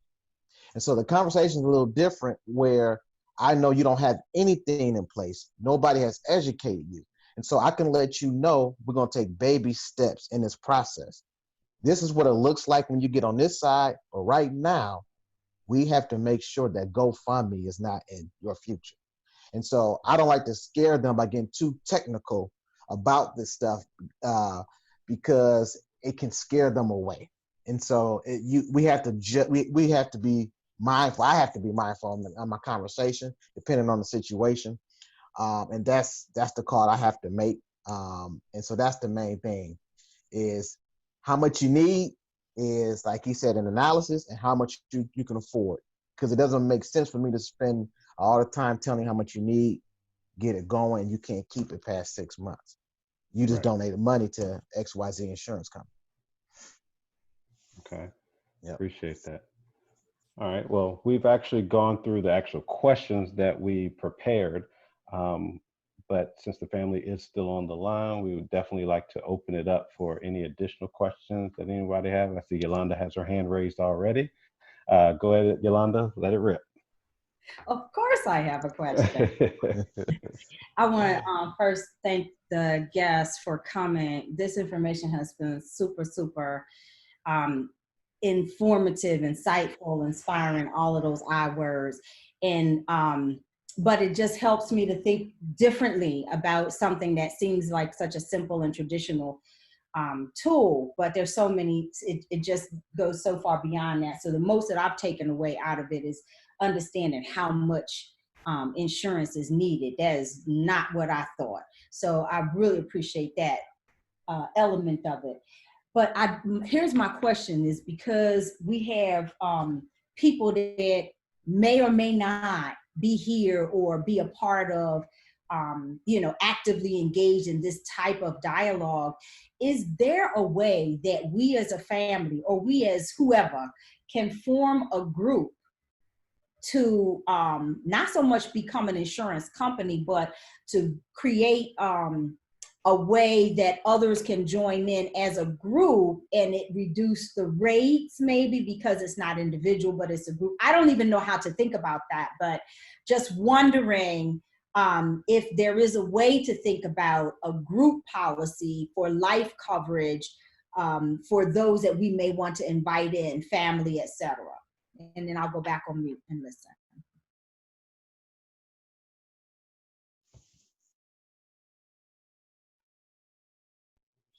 And so the conversation is a little different, where I know you don't have anything in place. Nobody has educated you. And so I can let you know we're going to take baby steps in this process. This is what it looks like when you get on this side. But right now, we have to make sure that GoFundMe is not in your future. And so I don't like to scare them by getting too technical about this stuff because it can scare them away. And so we have to be mindful. I have to be mindful on my conversation, depending on the situation. And that's the call I have to make. And so that's the main thing, is how much you need is, like he said, an analysis, and how much you can afford. Because it doesn't make sense for me to spend all the time telling you how much you need, get it going, and you can't keep it past 6 months. You just donated money to XYZ insurance company. Okay. Yep. Appreciate that. All right. Well, we've actually gone through the actual questions that we prepared. But since the family is still on the line, we would definitely like to open it up for any additional questions that anybody have. I see Yolanda has her hand raised already. Go ahead, Yolanda, let it rip. Of course I have a question. I want to first thank the guests for coming. This information has been super, super informative, insightful, inspiring, all of those I words. And but it just helps me to think differently about something that seems like such a simple and traditional tool, but there's so many, it just goes so far beyond that. So the most that I've taken away out of it is understanding how much insurance is needed. That is not what I thought. So I really appreciate that element of it. But here's my question, is because we have people that may or may not be here or be a part of, actively engaged in this type of dialogue. Is there a way that we as a family, or we as whoever, can form a group to not so much become an insurance company, but to create a way that others can join in as a group, and it reduce the rates, maybe because it's not individual, but it's a group? I don't even know how to think about that, but just wondering if there is a way to think about a group policy for life coverage for those that we may want to invite in, family, etc. And then I'll go back on mute and listen.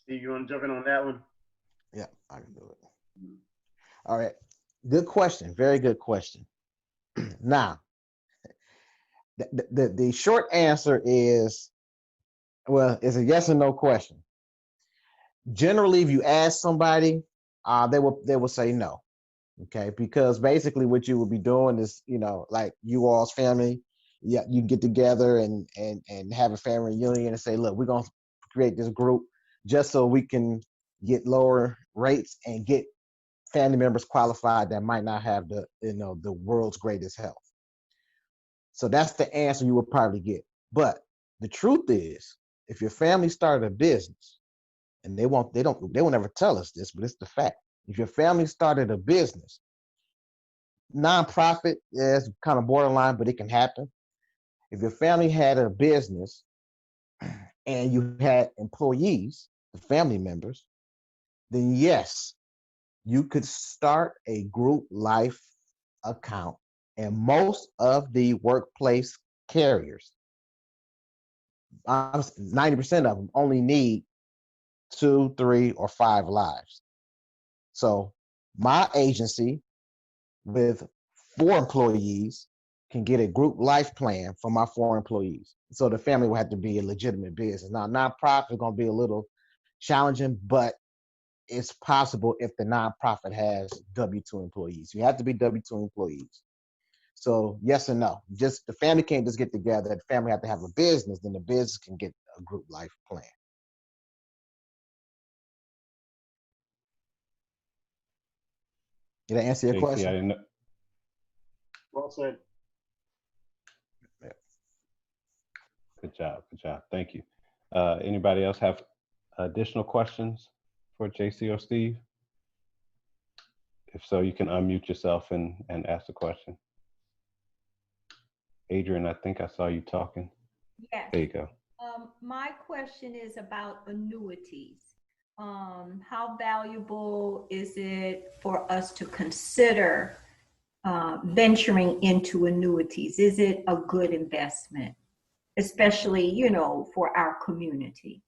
Steve, you want to jump in on that one? Yeah, I can do it. All right. Good question. Very good question. Now, the short answer is, well, it's a yes or no question. Generally, if you ask somebody, they will say no. Okay, because basically what you would be doing is, like you all's family, yeah, you get together and have a family reunion and say, look, we're gonna create this group just so we can get lower rates and get family members qualified that might not have the world's greatest health. So that's the answer you will probably get. But the truth is, if your family started a business, and they won't never tell us this, but it's the fact. If your family started a business, nonprofit is kind of borderline, but it can happen. If your family had a business and you had employees, the family members, then yes, you could start a group life account. And most of the workplace carriers, 90% of them only need 2, 3, or 5 lives. So my agency with 4 employees can get a group life plan for my 4 employees. So the family will have to be a legitimate business. Now, nonprofit is going to be a little challenging, but it's possible if the nonprofit has W-2 employees. You have to be W-2 employees. So yes and no. Just the family can't just get together. The family have to have a business. Then the business can get a group life plan. Did I answer your JC, I question? didn't know. Well said. Good job. Good job. Thank you. Anybody else have additional questions for JC or Steve? If so, you can unmute yourself and ask the question. Adrian, I think I saw you talking. Yes. There you go. My question is about annuities. How valuable is it for us to consider venturing into annuities? Is it a good investment, especially, you know, for our community?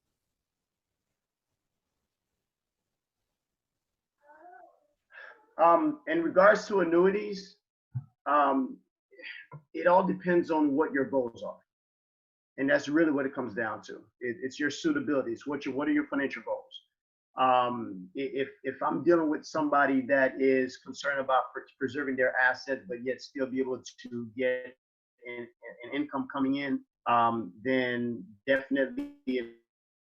In regards to annuities, it all depends on what your goals are. And that's really what it comes down to. It's your suitability. It's what are your financial goals? If I'm dealing with somebody that is concerned about preserving their assets, but yet still be able to get an income coming in, then definitely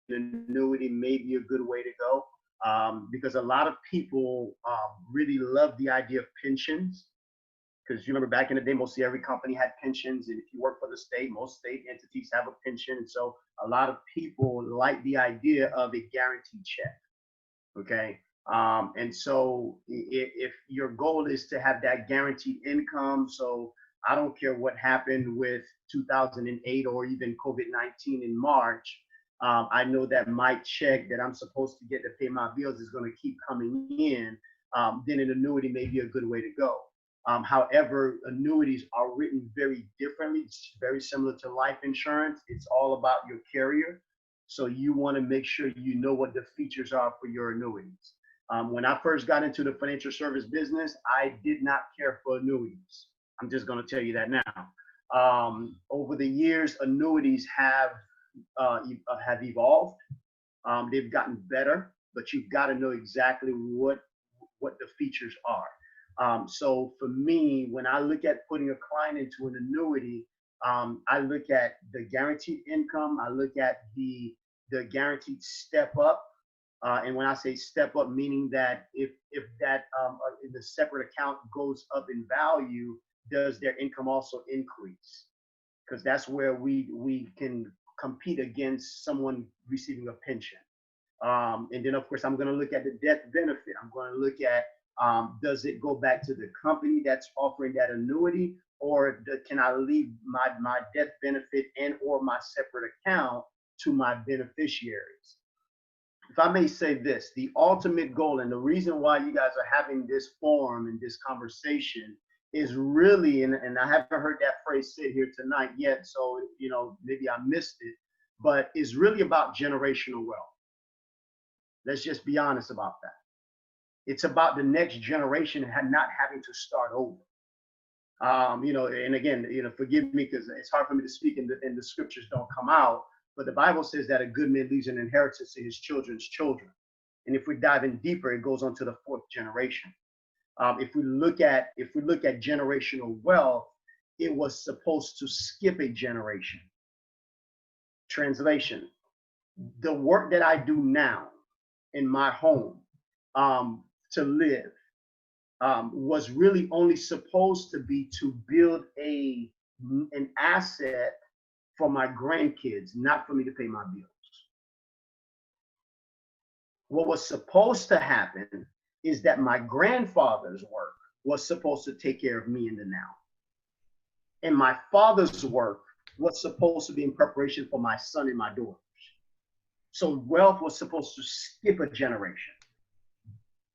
an annuity may be a good way to go. Because a lot of people really love the idea of pensions. Because you remember back in the day, mostly every company had pensions. And if you work for the state, most state entities have a pension. And so a lot of people like the idea of a guaranteed check. Okay. And so if your goal is to have that guaranteed income, so I don't care what happened with 2008 or even COVID-19 in March, I know that my check that I'm supposed to get to pay my bills is going to keep coming in, then an annuity may be a good way to go. However, annuities are written very differently. It's very similar to life insurance. It's all about your carrier. So you want to make sure you know what the features are for your annuities. When I first got into the financial service business, I did not care for annuities. I'm just going to tell you that now. Over the years, annuities have evolved. They've gotten better, but you've got to know exactly what the features are. So for me, when I look at putting a client into an annuity, I look at the guaranteed income. I look at the guaranteed step up. And when I say step up, meaning that if that the separate account goes up in value, does their income also increase? Because that's where we can compete against someone receiving a pension. And then, of course, I'm going to look at the death benefit. I'm going to look at does it go back to the company that's offering that annuity, or can I leave my death benefit and or my separate account to my beneficiaries? If I may say this, the ultimate goal and the reason why you guys are having this forum and this conversation is really, and I haven't heard that phrase said here tonight yet, so maybe I missed it, but it's really about generational wealth. Let's just be honest about that. It's about the next generation and not having to start over. And again, forgive me because it's hard for me to speak and the scriptures don't come out, but the Bible says that a good man leaves an inheritance to his children's children. And if we dive in deeper, it goes on to the 4th generation. If we look at generational wealth, it was supposed to skip a generation. Translation: the work that I do now in my home to live was really only supposed to be to build an asset for my grandkids, not for me to pay my bills. What was supposed to happen is that my grandfather's work was supposed to take care of me in the now. And my father's work was supposed to be in preparation for my son and my daughters. So wealth was supposed to skip a generation.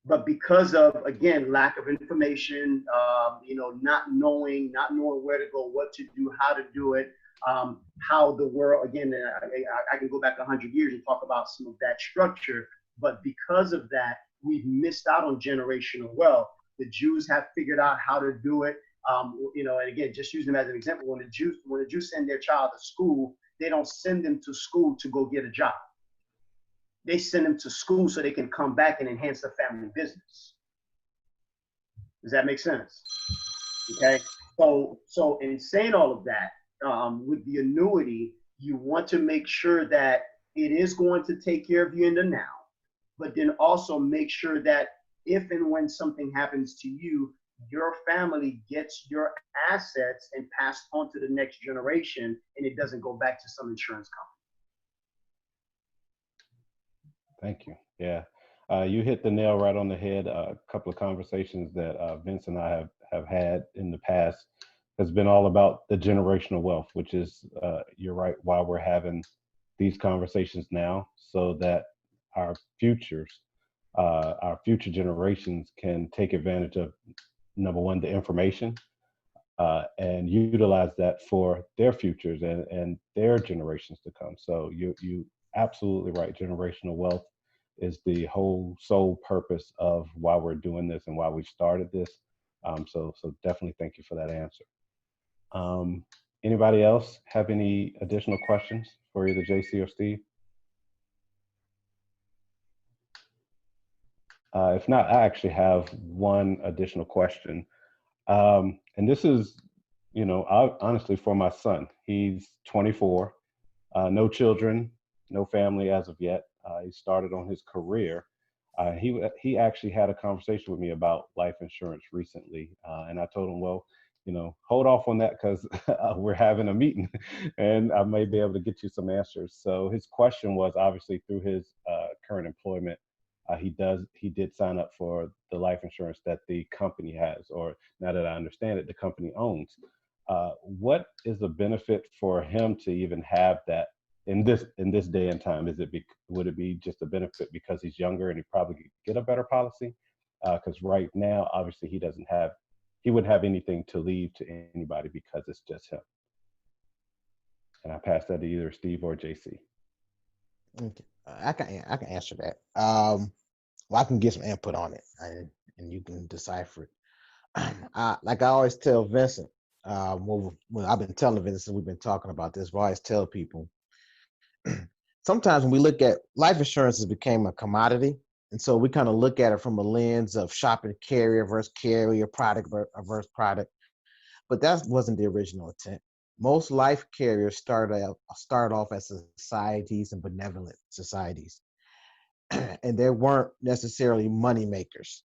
But because of, again, lack of information, not knowing where to go, what to do, how to do it, how the world, again, I can go back 100 years and talk about some of that structure. But because of that, we've missed out on generational wealth. The Jews have figured out how to do it. And again, just using them as an example, when the Jews send their child to school, they don't send them to school to go get a job. They send them to school so they can come back and enhance the family business. Does that make sense? Okay. So in saying all of that, with the annuity, you want to make sure that it is going to take care of you in the now, but then also make sure that if and when something happens to you, your family gets your assets and passed on to the next generation, and it doesn't go back to some insurance company. Thank you. Yeah. You hit the nail right on the head. A couple of conversations that Vince and I have had in the past has been all about the generational wealth, which is, you're right, why we're having these conversations now, so that our future generations can take advantage of, number one, the information, and utilize that for their futures and their generations to come. So you absolutely right. Generational wealth is the whole sole purpose of why we're doing this and why we started this. So definitely thank you for that answer. Anybody else have any additional questions for either JC or Steve? If not, I actually have one additional question. And this is, honestly, for my son. He's 24, no children, no family as of yet. He started on his career. He actually had a conversation with me about life insurance recently, and I told him, well, hold off on that because we're having a meeting, and I may be able to get you some answers. So his question was, obviously, through his current employment, he did sign up for the life insurance that the company has, or now that I understand it, the company owns. What is the benefit for him to even have that in this day and time? Would it be just a benefit because he's younger and he probably could get a better policy? Because right now, obviously, he wouldn't have anything to leave to anybody because it's just him. And I pass that to either Steve or JC. Okay. I can answer that. Well, I can get some input on it, and you can decipher it. Like I always tell Vincent, when I've been telling Vincent, we've been talking about this, but I always tell people, sometimes when we look at life insurance, it became a commodity. And so we kind of look at it from a lens of shopping carrier versus carrier, product versus product. But that wasn't the original intent. Most life carriers start off as societies and benevolent societies. And they weren't necessarily money makers.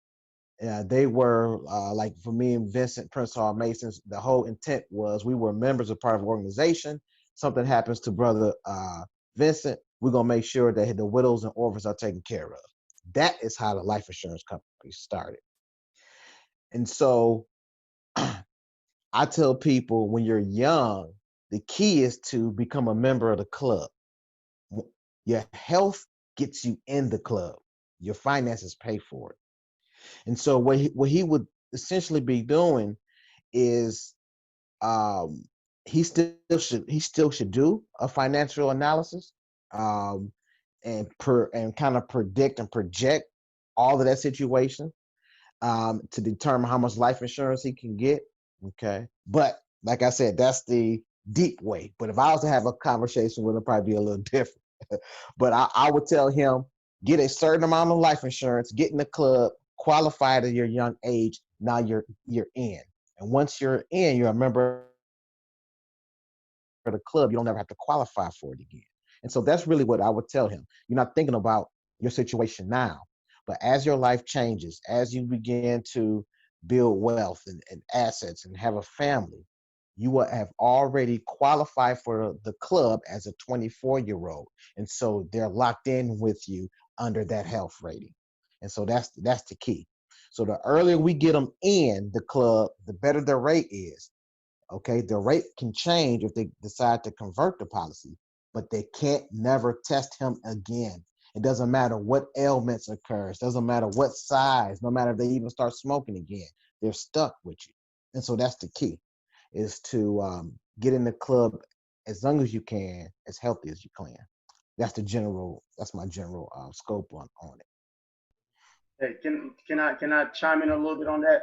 They were like, for me and Vincent Prince Hall Masons, the whole intent was we were members of part of an organization. Something happens to brother Vincent, we're going to make sure that the widows and orphans are taken care of. That is how the life insurance company started. And so I tell people, when you're young, the key is to become a member of the club. Your health gets you in the club. Your finances pay for it. And so what he would essentially be doing is he still should do a financial analysis, and kind of predict and project all of that situation, to determine how much life insurance he can get. Okay. But like I said, that's the deep way. But if I was to have a conversation with him, it'd probably be a little different. But I would tell him, get a certain amount of life insurance, get in the club, qualify at your young age. Now you're in. And once you're in, you're a member of the club, you don't ever have to qualify for it again. And so that's really what I would tell him. You're not thinking about your situation now, but as your life changes, as you begin to build wealth and assets and have a family, you will have already qualified for the club as a 24-year-old. And so they're locked in with you under that health rating. And so that's the key. So the earlier we get them in the club, the better the rate is. Okay, the rate can change if they decide to convert the policy, but they can't never test him again. It doesn't matter what ailments occurs, doesn't matter what size, no matter if they even start smoking again, they're stuck with you. And so that's the key, is to get in the club as long as you can, as healthy as you can. That's my general scope on it. Hey, can I chime in a little bit on that?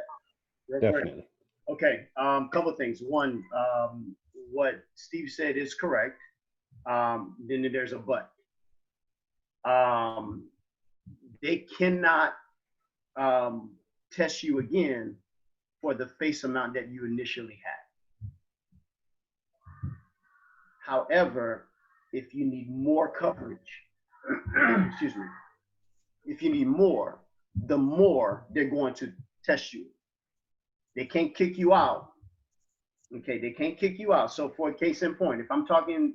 Real quick? Definitely. Okay, couple of things. One, what Steve said is correct. Then there's a but. Um, they cannot test you again for the face amount that you initially had. However, if you need more coverage, excuse me, if you need more, the more they're going to test you. They can't kick you out. Okay, they can't kick you out. So for a case in point, if I'm talking,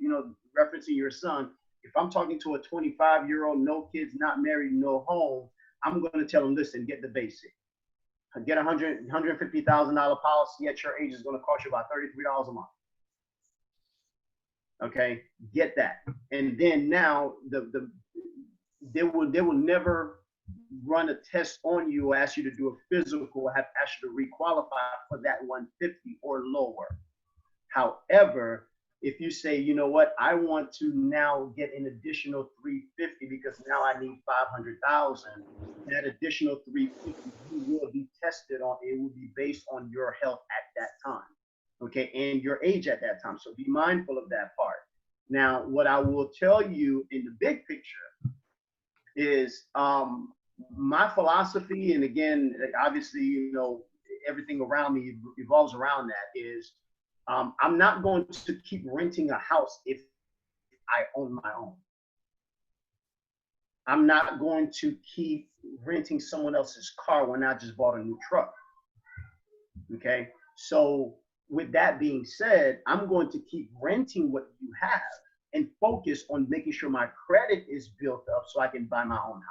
referencing your son, if I'm talking to a 25-year-old, no kids, not married, no home, I'm going to tell them, listen, get the basic. Get a $150,000 policy at your age is going to cost you about $33 a month. Okay, get that. And then now they will never run a test on you or ask you to do a physical or have asked you to requalify for that 150 or lower. However, if you say, you know what, I want to now get an additional 350 because now I need 500,000, that additional 350 you will be tested on. It will be based on your health at that time, okay, and your age at that time. So be mindful of that part. Now, what I will tell you in the big picture is my philosophy, and again, obviously, everything around me revolves around that, is I'm not going to keep renting a house if I own my own. I'm not going to keep renting someone else's car when I just bought a new truck. Okay, so with that being said, I'm going to keep renting what you have and focus on making sure my credit is built up so I can buy my own house.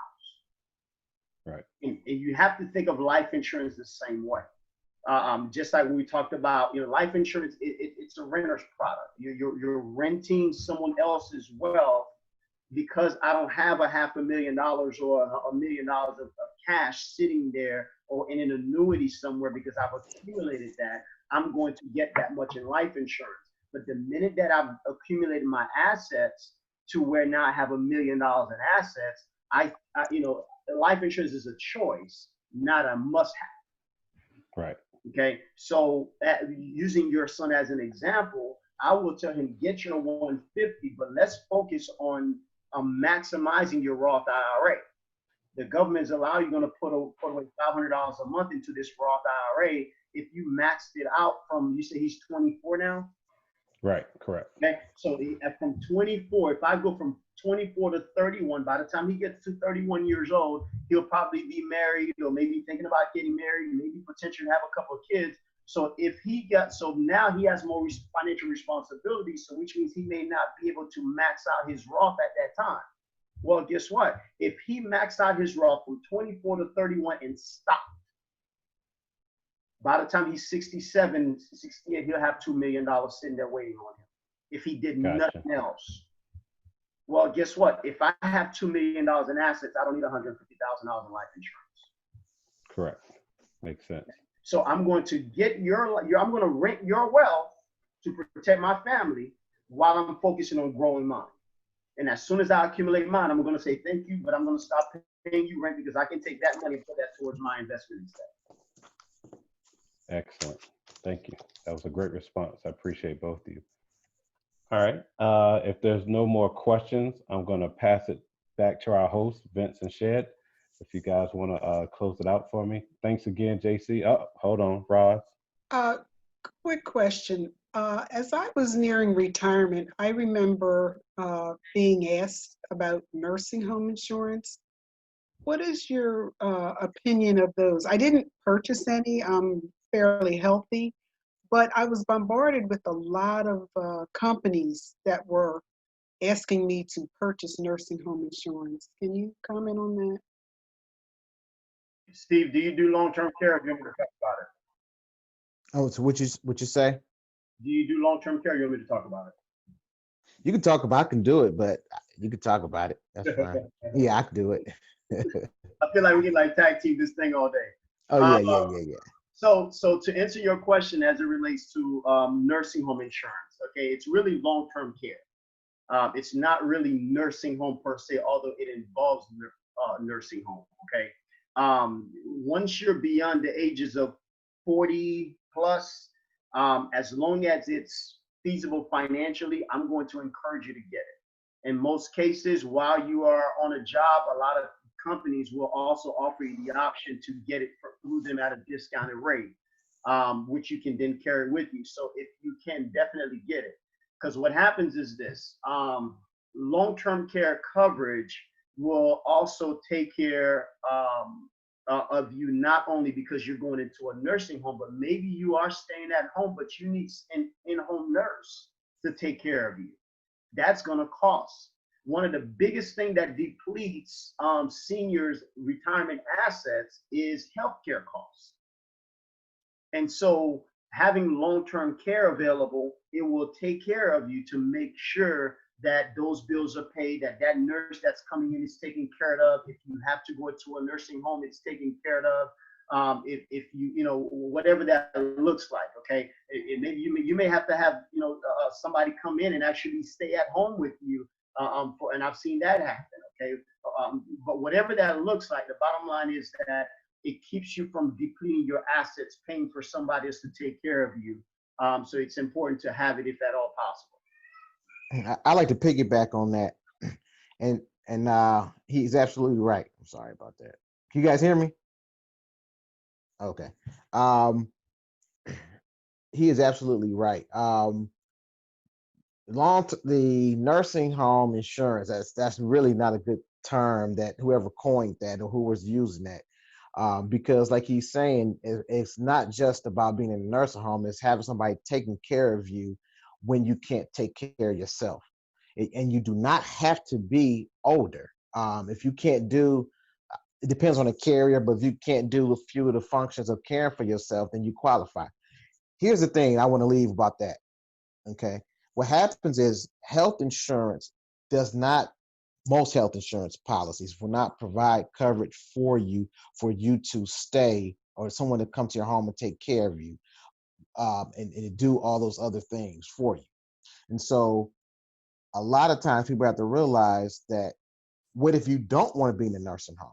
Right. And you have to think of life insurance the same way. Just like we talked about, life insurance, it's a renter's product. You're renting someone else's wealth because I don't have $500,000 or $1 million of cash sitting there or in an annuity somewhere because I've accumulated that. I'm going to get that much in life insurance. But the minute that I've accumulated my assets to where now I have $1 million in assets, life insurance is a choice, not a must-have. Right. Okay. So using your son as an example, I will tell him, get your 150, but let's focus on maximizing your Roth IRA. The government's allowing you going to put away $500 a month into this Roth IRA. If you maxed it out from, you say he's 24 now? Right, correct. Okay, so from 24, if I go from 24 to 31, by the time he gets to 31 years old, he'll probably be married or maybe thinking about getting married, maybe potentially have a couple of kids. So so now he has more financial responsibility, so which means he may not be able to max out his Roth at that time. Well, guess what? If he maxed out his Roth from 24 to 31 and stopped, by the time he's 67, 68, he'll have $2 million sitting there waiting on him if he did nothing else. Well, guess what? If I have $2 million in assets, I don't need $150,000 in life insurance. Correct. Makes sense. So I'm going to I'm going to rent your wealth to protect my family while I'm focusing on growing mine. And as soon as I accumulate mine, I'm going to say thank you, but I'm going to stop paying you rent because I can take that money and put that towards my investment instead. Excellent. Thank you. That was a great response. I appreciate both of you. All right. If there's no more questions, I'm going to pass it back to our host, Vince and Shed. If you guys want to close it out for me. Thanks again, JC. Oh, hold on, Roz. Quick question. As I was nearing retirement, I remember being asked about nursing home insurance. What is your opinion of those? I didn't purchase any. I'm fairly healthy, but I was bombarded with a lot of companies that were asking me to purchase nursing home insurance. Can you comment on that? Steve, do you do long-term care or do you want me to talk about it? Oh, so what you say? Do you do long-term care or do you want me to talk about it? You can talk about. I can do it, but you can talk about it. That's fine. Yeah, I can do it. I feel like we can tag team this thing all day. Oh yeah. So to answer your question as it relates to nursing home insurance, okay, it's really long-term care. It's not really nursing home per se, although it involves nursing home. Okay. Once you're beyond the ages of 40 plus, as long as it's feasible financially, I'm going to encourage you to get it. In most cases, while you are on a job, a lot of companies will also offer you the option to get it through them at a discounted rate, which you can then carry with you. So if you can, definitely get it. Because what happens is this, long-term care coverage will also take care of you, not only because you're going into a nursing home, but maybe you are staying at home, but you need an in-home nurse to take care of you. That's going to cost. One of the biggest things that depletes seniors' retirement assets is healthcare costs. And so having long-term care available, it will take care of you to make sure that those bills are paid, that that nurse that's coming in is taken care of. If you have to go to a nursing home, it's taken care of. If you know, whatever that looks like, okay, maybe you may have to have, somebody come in and actually stay at home with you, and I've seen that happen, okay. But whatever that looks like, the bottom line is that it keeps you from depleting your assets, paying for somebody else to take care of you. So it's important to have it if at all possible. I like to piggyback on that, and he's absolutely right. I'm sorry about that. Can you guys hear me? Okay. He is absolutely right. The nursing home insurance, that's really not a good term that whoever coined that or who was using that. Because like he's saying, it's not just about being in a nursing home, it's having somebody taking care of you when you can't take care of yourself. And you do not have to be older. If you can't do, it depends on the carrier, but if you can't do a few of the functions of caring for yourself, then you qualify. Here's the thing I want to leave about that, okay? What happens is health insurance most health insurance policies will not provide coverage for you to stay or someone to come to your home and take care of you, and do all those other things for you. And so a lot of times people have to realize that, what if you don't want to be in a nursing home?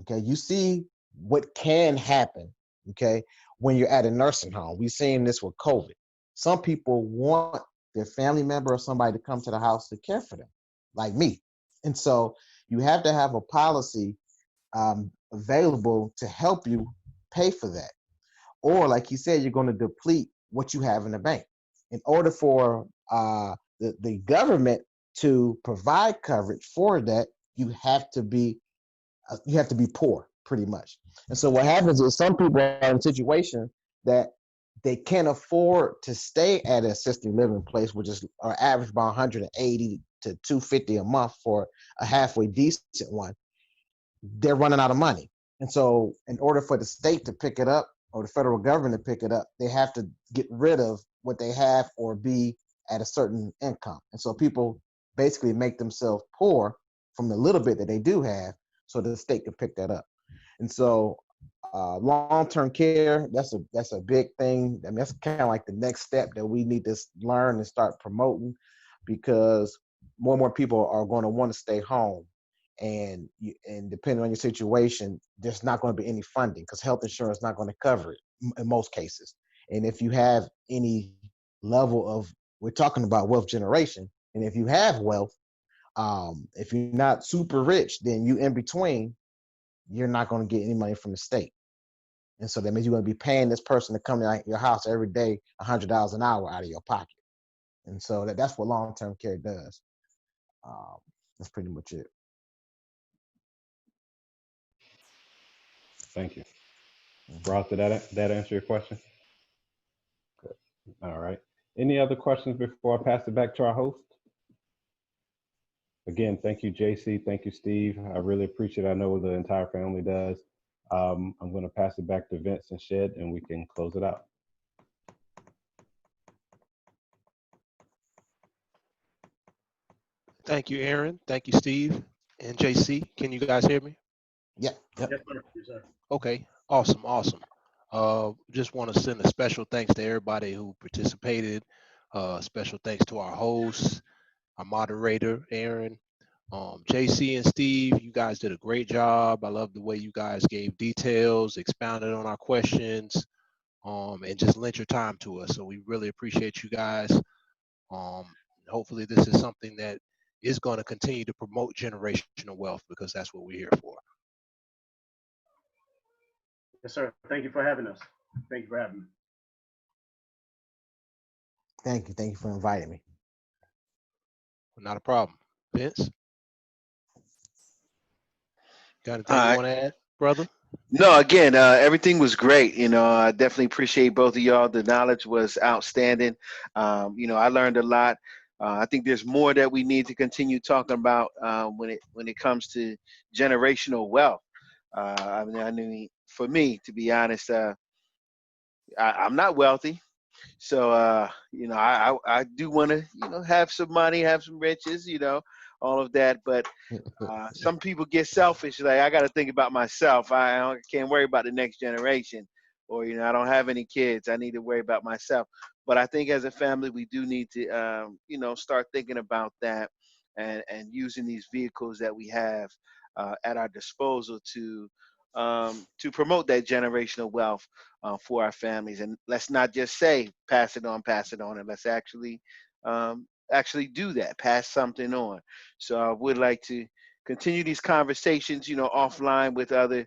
Okay, you see what can happen, okay, when you're at a nursing home. We've seen this with COVID. Some people want their family member or somebody to come to the house to care for them, like me. And so you have to have a policy available to help you pay for that. Or like you said, you're going to deplete what you have in the bank. In order for the government to provide coverage for that, you have to be poor, pretty much. And so what happens is some people are in a situation that they can't afford to stay at an assisted living place, which is average about 180 to 250 a month for a halfway decent one. They're running out of money. And so in order for the state to pick it up or the federal government to pick it up, they have to get rid of what they have or be at a certain income. And so people basically make themselves poor from the little bit that they do have, so the state can pick that up. And so long-term care, that's a big thing. I mean, that's kind of like the next step that we need to learn and start promoting, because more and more people are going to want to stay home. And depending on your situation, there's not going to be any funding because health insurance is not going to cover it in most cases. And if you have any level of, we're talking about wealth generation, and if you have wealth, if you're not super rich, then you in between, you're not going to get any money from the state. And so that means you're going to be paying this person to come to your house every day, $100 an hour out of your pocket. And so that's what long-term care does. That's pretty much it. Thank you. Ross, did that answer your question? Good. All right. Any other questions before I pass it back to our host? Again, thank you, JC. Thank you, Steve. I really appreciate it. I know the entire family does. I'm going to pass it back to Vince and Shed, and we can close it out. Thank you, Aaron. Thank you, Steve and JC. Can you guys hear me? Yeah. Yep. Yes, sir. Okay, awesome, awesome. Just want to send a special thanks to everybody who participated. Special thanks to our hosts, our moderator, Aaron, JC and Steve. You guys did a great job. I love the way you guys gave details, expounded on our questions. and just lent your time to us. So we really appreciate you guys. Hopefully this is something that is going to continue to promote generational wealth, because that's what we're here for. Yes, sir. Thank you for having us. Thank you for having me. Thank you. Thank you for inviting me. Not a problem. Vince, got anything All you right. want to add, brother? No, again, everything was great. I definitely appreciate both of y'all. The knowledge was outstanding. I learned a lot. I think there's more that we need to continue talking about when it comes to generational wealth. I mean, for me, to be honest, I'm not wealthy. So I do want to have some money, have some riches, all of that. But some people get selfish. Like, I got to think about myself. Can't worry about the next generation, or I don't have any kids. I need to worry about myself. But I think as a family, we do need to start thinking about that, and using these vehicles that we have at our disposal to promote that generational wealth for our families. And let's not just say pass it on, and let's actually do that, pass something on. So I would like to continue these conversations, offline with other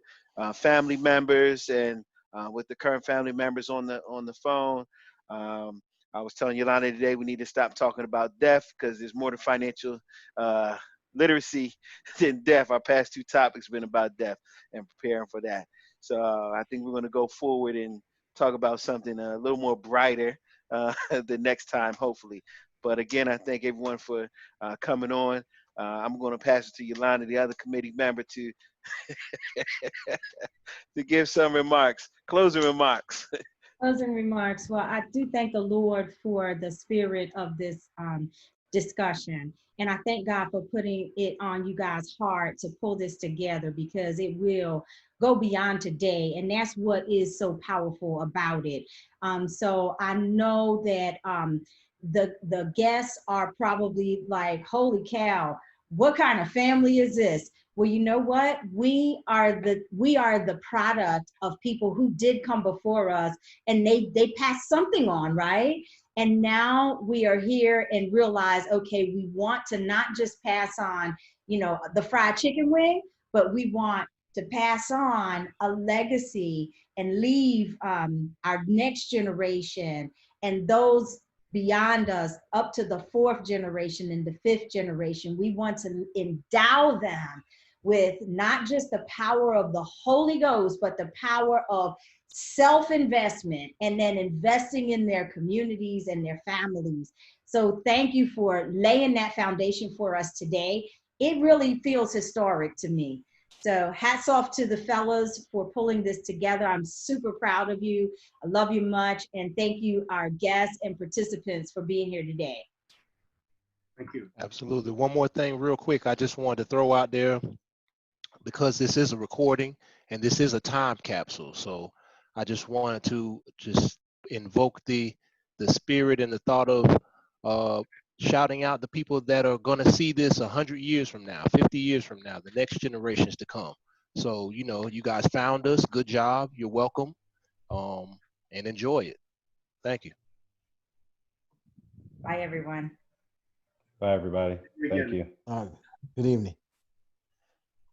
family members, and with the current family members on the phone. Um, I was telling Yolanda today we need to stop talking about death, because there's more to financial uh, literacy than death. Our past two topics have been about death and preparing for that. So I think we're going to go forward and talk about something a little more brighter the next time, hopefully. But again, I thank everyone for coming on. I'm going to pass it to Yolanda, the other committee member, to to give some remarks, closing remarks. Closing remarks. Well, I do thank the Lord for the spirit of this discussion. And I thank God for putting it on you guys' heart to pull this together, because it will go beyond today. And that's what is so powerful about it. So I know that the guests are probably like, holy cow, what kind of family is this? Well, you know what? We are the product of people who did come before us, and they passed something on, right? And now we are here and realize, okay, we want to not just pass on, the fried chicken wing, but we want to pass on a legacy and leave our next generation and those beyond us up to the fourth generation and the fifth generation. We want to endow them with not just the power of the Holy Ghost, but the power of self-investment, and then investing in their communities and their families. So thank you for laying that foundation for us today. It really feels historic to me. So hats off to the fellas for pulling this together. I'm super proud of you. I love you much. And thank you, our guests and participants, for being here today. Thank you. Absolutely. One more thing real quick, I just wanted to throw out there, because this is a recording and this is a time capsule. So I just wanted to just invoke the spirit and the thought of shouting out the people that are going to see this 100 years from now, 50 years from now, the next generations to come. So, you guys found us. Good job. You're welcome. And enjoy it. Thank you. Bye, everyone. Bye, everybody. Thank you. Good evening.